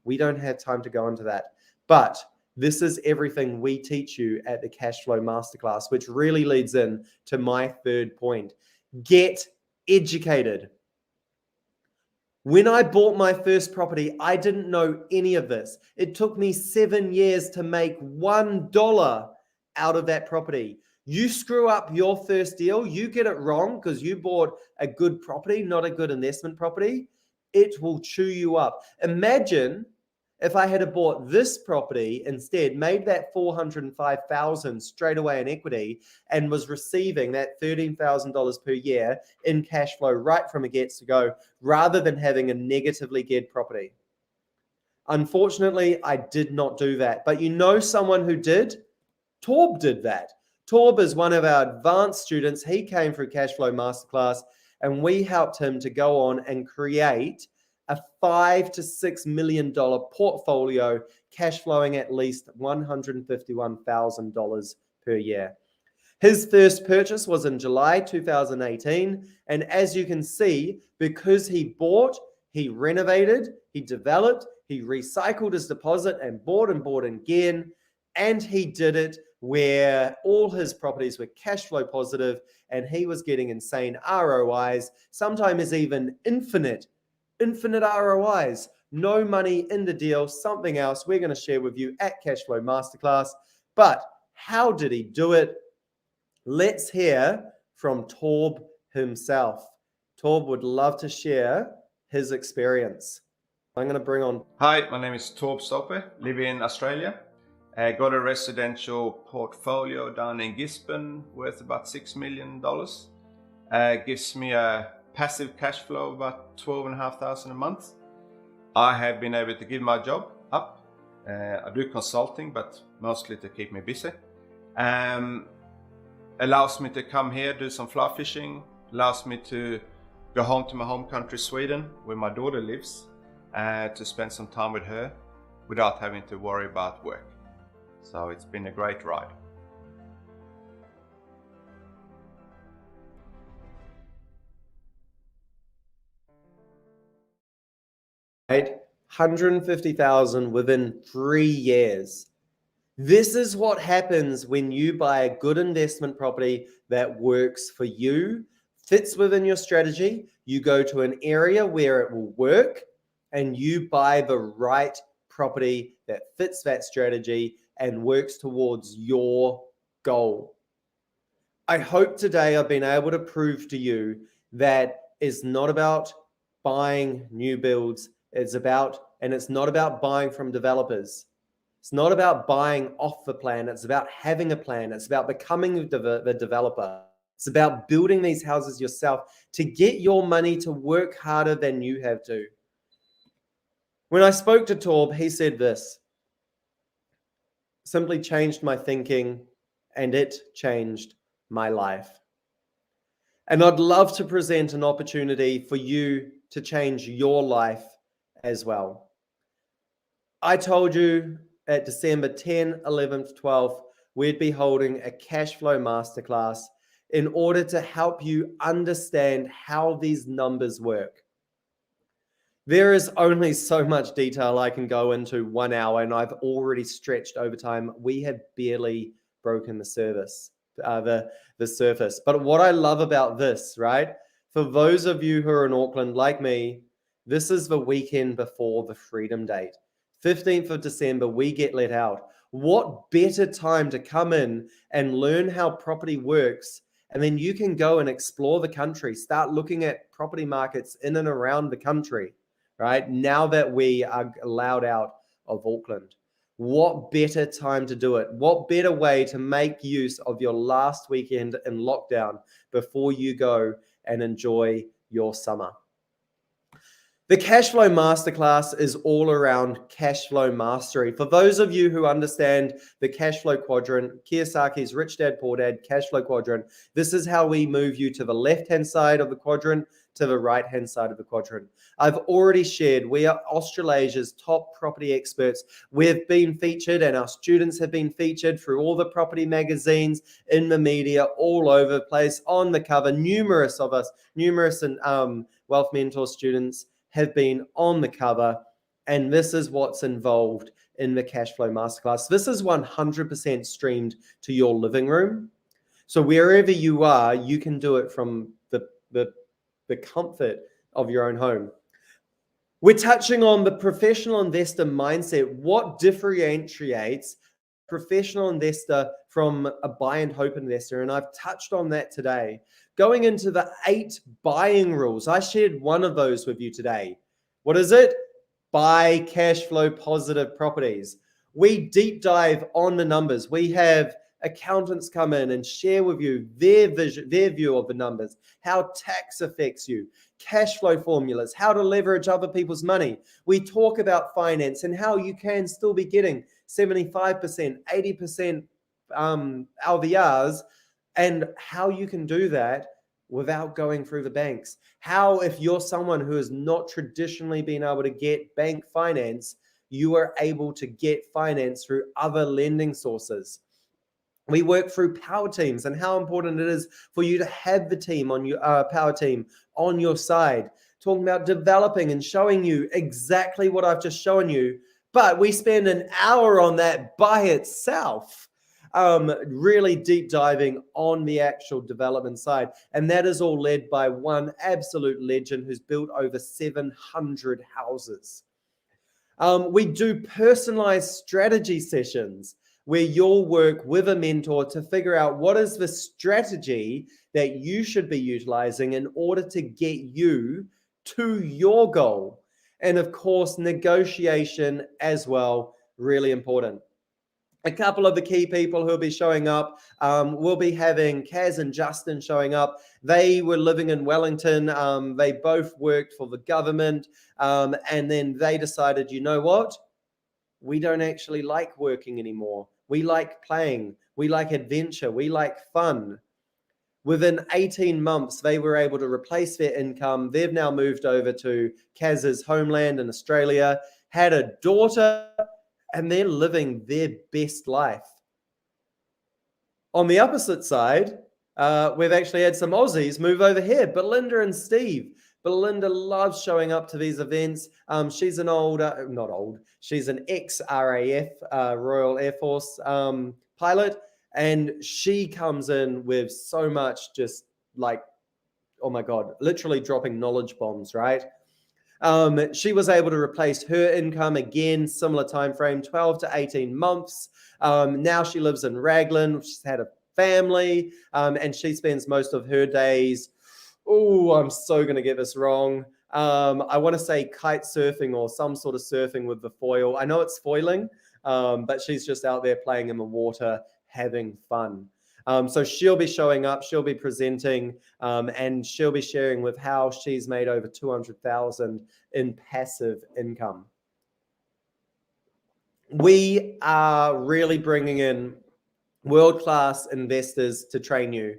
We don't have time to go into that. But this is everything we teach you at the Cash Flow Masterclass, which really leads in to my 3rd point. Get educated. When I bought my first property, I didn't know any of this. It took me 7 years to make $1 out of that property. You screw up your first deal, you get it wrong because you bought a good property, not a good investment property, it will chew you up. Imagine if I had bought this property instead, made that $405,000 straight away in equity, and was receiving that $13,000 per year in cash flow right from a get-to-go, rather than having a negatively geared property. Unfortunately, I did not do that. But you know someone who did? Torb did that. Torb is one of our advanced students. He came through Cash Flow Masterclass, and we helped him to go on and create a $5 to $6 million portfolio, cash flowing at least $151,000 per year. His first purchase was in July 2018. And as you can see, because he bought, he renovated, he developed, he recycled his deposit and bought again. And he did it where all his properties were cash flow positive and he was getting insane ROIs, sometimes even infinite ROIs. No money in the deal, something else we're going to share with you at Cash Flow Masterclass. But how did he do it? Let's hear from Torb himself. Torb would love to share his experience. I'm going to bring on... Hi, my name is Torb Stoppe, live in Australia. I got a residential portfolio down in Gisborne worth about $6 million. Gives me a passive cash flow of about $12,500 a month. I have been able to give my job up. I do consulting, but mostly to keep me busy. Allows me to come here, do some fly fishing. Allows me to go home to my home country, Sweden, where my daughter lives, to spend some time with her without having to worry about work. So it's been a great ride. $150,000 within 3 years. This is what happens when you buy a good investment property that works for you, fits within your strategy. You go to an area where it will work and you buy the right property that fits that strategy and works towards your goal. I hope today I've been able to prove to you that it's not about buying new builds. It's not about buying from developers. It's not about buying off the plan. It's about having a plan. It's about becoming the developer. It's about building these houses yourself to get your money to work harder than you have to. When I spoke to Torb, he said this: simply changed my thinking and it changed my life. And I'd love to present an opportunity for you to change your life as well. I told you at December 10th, 11th, 12th, we'd be holding a cash flow masterclass in order to help you understand how these numbers work. There is only so much detail I can go into 1 hour, and I've already stretched over time. We have barely broken the surface. But what I love about this, right? For those of you who are in Auckland like me, this is the weekend before the freedom date. 15th of December, we get let out. What better time to come in and learn how property works? And then you can go and explore the country, start looking at property markets in and around the country, right? Now that we are allowed out of Auckland. What better time to do it? What better way to make use of your last weekend in lockdown before you go and enjoy your summer? The cash flow masterclass is all around cash flow mastery. For those of you who understand the cash flow quadrant, Kiyosaki's Rich Dad Poor Dad cash flow quadrant, this is how we move you to the left-hand side of the quadrant to the right-hand side of the quadrant. I've already shared, we are Australasia's top property experts. We've been featured and our students have been featured through all the property magazines, in the media, all over the place, on the cover. Numerous of us, and Wealth Mentor students have been on the cover, and this is what's involved in the cash flow masterclass. This is 100% streamed to your living room. So wherever you are, you can do it from the comfort of your own home. We're touching on the professional investor mindset. What differentiates a professional investor from a buy and hope investor? And I've touched on that today. Going into the 8 buying rules. I shared one of those with you today. What is it? Buy cash flow positive properties. We deep dive on the numbers. We have accountants come in and share with you their vision, their view of the numbers, how tax affects you, cash flow formulas, how to leverage other people's money. We talk about finance and how you can still be getting 75%, 80% LVRs, and how you can do that without going through the banks. How, if you're someone who has not traditionally been able to get bank finance, you are able to get finance through other lending sources. We work through power teams and how important it is for you to have the team on your power team on your side, talking about developing and showing you exactly what I've just shown you. But we spend an hour on that by itself, really deep diving on the actual development side. And that is all led by one absolute legend who's built over 700 houses. We do personalized strategy sessions where you'll work with a mentor to figure out what is the strategy that you should be utilizing in order to get you to your goal. And of course, negotiation as well, really important. A couple of the key people who will be showing up, we'll be having Kaz and Justin showing up. They were living in Wellington. They both worked for the government. And then they decided, you know what? We don't actually like working anymore. We like playing. We like adventure. We like fun. Within 18 months, they were able to replace their income. They've now moved over to Kaz's homeland in Australia, had a daughter, and they're living their best life. On the opposite side, we've actually had some Aussies move over here, Belinda and Steve. Belinda loves showing up to these events. She's an she's an ex-RAF, Royal Air Force pilot, and she comes in with so much just like, oh my God, literally dropping knowledge bombs, right? She was able to replace her income again, similar time frame, 12 to 18 months. Now she lives in Raglan. She's had a family, and she spends most of her days, I'm so going to get this wrong. I want to say kite surfing or some sort of surfing with the foil. I know it's foiling, but she's just out there playing in the water, having fun. So she'll be showing up, she'll be presenting, and she'll be sharing with how she's made over 200,000 in passive income. we are really bringing in world-class investors to train you.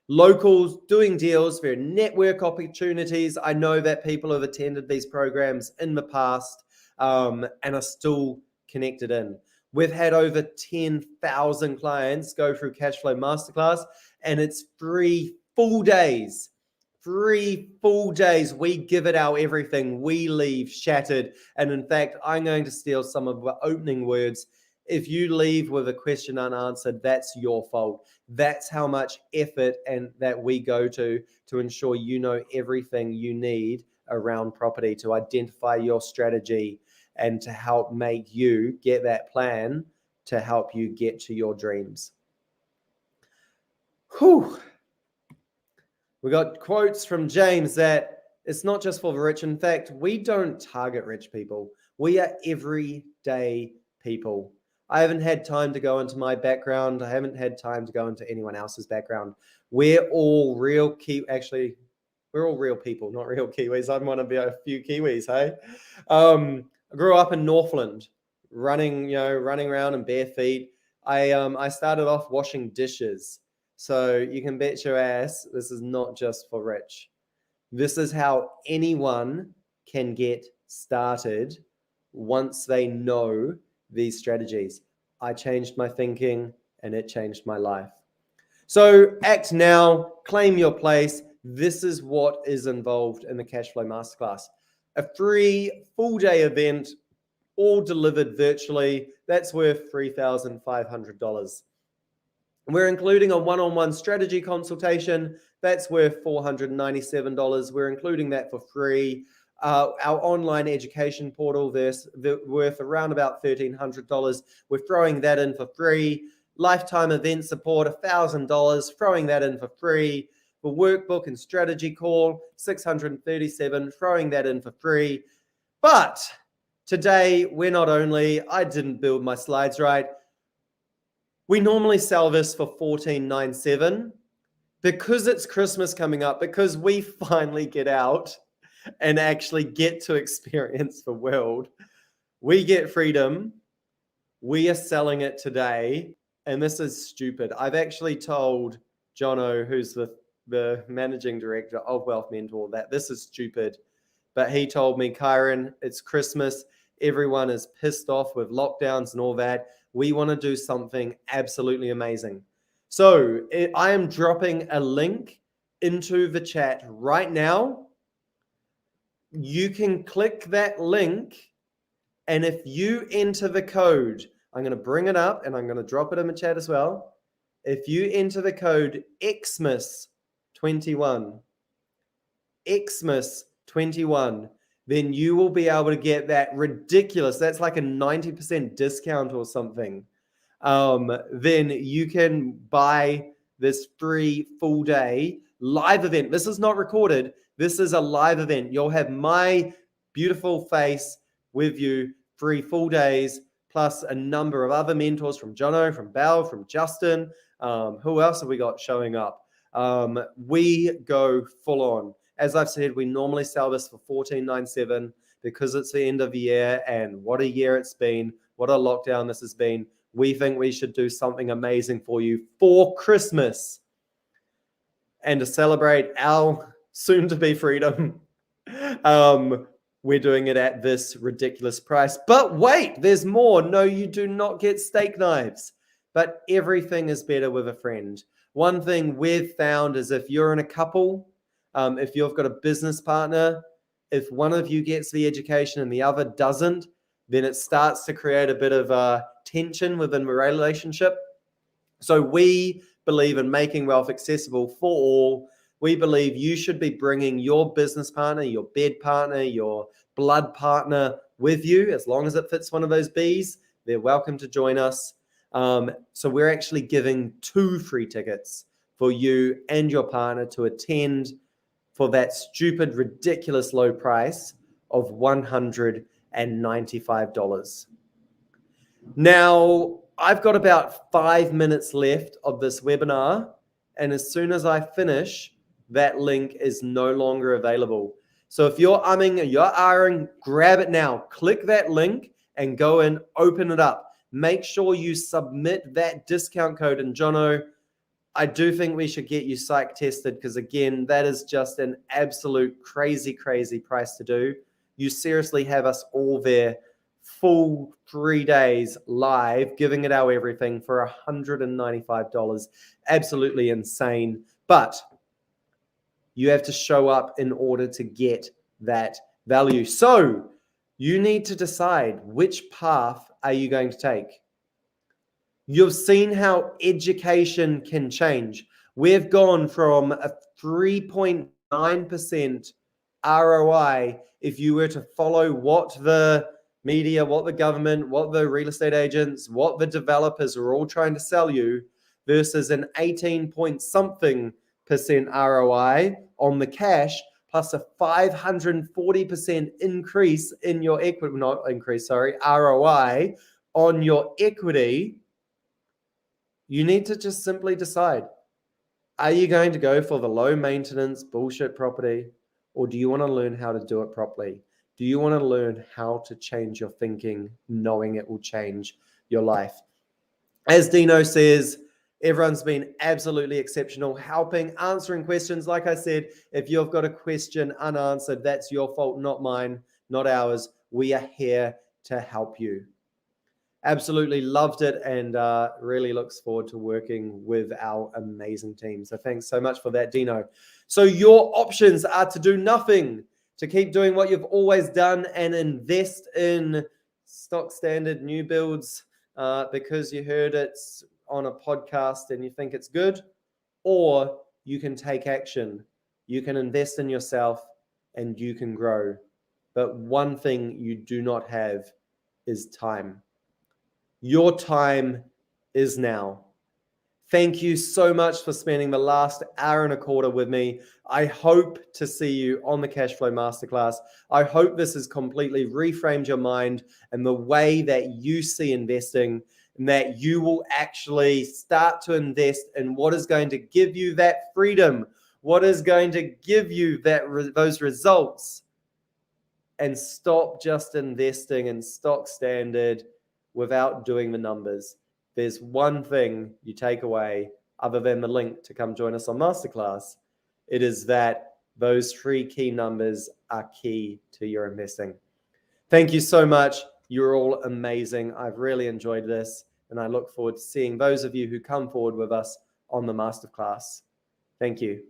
Locals doing deals for network opportunities. I know that people have attended these programs in the past and are still connected in. We've had over 10,000 clients go through Cashflow Masterclass, and it's 3 full days. 3 full days. We give it our everything. We leave shattered. And in fact, I'm going to steal some of the opening words. If you leave with a question unanswered, that's your fault. That's how much effort and that we go to ensure you know everything you need around property, to identify your strategy and to help make you get that plan to help you get to your dreams. Whew. We got quotes from James that it's not just for the rich. In fact, we don't target rich people. We are everyday people. I haven't had time to go into my background. I haven't had time to go into anyone else's background. We're all real we're all real people, not real Kiwis. I'm one of a few Kiwis, hey? I grew up in Northland, running around in bare feet. I started off washing dishes. So you can bet your ass this is not just for rich. This is how anyone can get started once they know these strategies. I changed my thinking and it changed my life. So act now, claim your place. This is what is involved in the Cashflow Masterclass. A free full day event, all delivered virtually. That's worth $3,500. We're including a one-on-one strategy consultation. That's worth $497. We're including that for free. Our online education portal, worth around about $1,300. We're throwing that in for free. Lifetime event support, $1,000, throwing that in for free. The workbook and strategy call, $637, throwing that in for free. But today, we're not only, I didn't build my slides right. We normally sell this for $1497 because it's Christmas coming up, because we finally get out and actually get to experience the world. We get freedom. We are selling it today. And this is stupid. I've actually told Jono, who's the managing director of Wealth Mentor, that this is stupid. But he told me, Kyron, it's Christmas. Everyone is pissed off with lockdowns and all that. We want to do something absolutely amazing. So I am dropping a link into the chat right now. You can click that link, and if you enter the code, I'm going to bring it up and I'm going to drop it in the chat as well. If you enter the code XMIS21, then you will be able to get that ridiculous, that's like a 90% discount or something. Then you can buy this free full day live event. This is not recorded. This is a live event. You'll have my beautiful face with you, 3 full days, plus a number of other mentors from Jono, from Belle, from Justin. Who else have we got showing up? We go full on. As I've said, we normally sell this for $1497 because it's the end of the year, and what a year it's been. What a lockdown this has been. We think we should do something amazing for you for Christmas and to celebrate our soon-to-be freedom. We're doing it at this ridiculous price. But wait, there's more. No, you do not get steak knives. But everything is better with a friend. One thing we've found is if you're in a couple, if you've got a business partner, if one of you gets the education and the other doesn't, then it starts to create a bit of tension within the relationship. So we believe in making wealth accessible for all. We believe you should be bringing your business partner, your bed partner, your blood partner with you. As long as it fits one of those Bs, they're welcome to join us. So we're actually giving 2 free tickets for you and your partner to attend for that stupid, ridiculous low price of $195. Now, I've got about 5 minutes left of this webinar, and as soon as I finish, that link is no longer available. So if you're umming or you're ahhing, grab it now. Click that link and go and open it up. make sure you submit that discount code. And Jono, I do think we should get you psych tested because, again, that is just an absolute crazy, crazy price to do. You seriously have us all there full 3 days live, giving it our everything for $195. Absolutely insane. But you have to show up in order to get that value. So you need to decide which path are you going to take. You've seen how education can change. We've gone from a 3.9% ROI if you were to follow what the media, what the government, what the real estate agents, what the developers are all trying to sell you, versus an 18 point something percent ROI on the cash, plus a 540% increase in your equity, not increase, sorry, ROI on your equity. You need to just simply decide, are you going to go for the low maintenance bullshit property, or do you want to learn how to do it properly? Do you want to learn how to change your thinking, knowing it will change your life? As Dino says, everyone's been absolutely exceptional, helping, answering questions. Like I said, if you've got a question unanswered, that's your fault, not mine, not ours. We are here to help you. Absolutely loved it, and really looks forward to working with our amazing team. So thanks so much for that, Dino. So your options are to do nothing, to keep doing what you've always done and invest in stock standard new builds because you heard it's on a podcast and you think it's good, or you can take action. You can invest in yourself and you can grow. But one thing you do not have is time. Your time is now. Thank you so much for spending the last hour and a quarter with me. I hope to see you on the Cashflow Masterclass. I hope this has completely reframed your mind and the way that you see investing, and that you will actually start to invest in what is going to give you that freedom, what is going to give you those results, and stop just investing in stock standard without doing the numbers. There's one thing you take away other than the link to come join us on Masterclass. It is that those 3 key numbers are key to your investing. Thank you so much. You're all amazing. I've really enjoyed this, and I look forward to seeing those of you who come forward with us on the Masterclass. Thank you.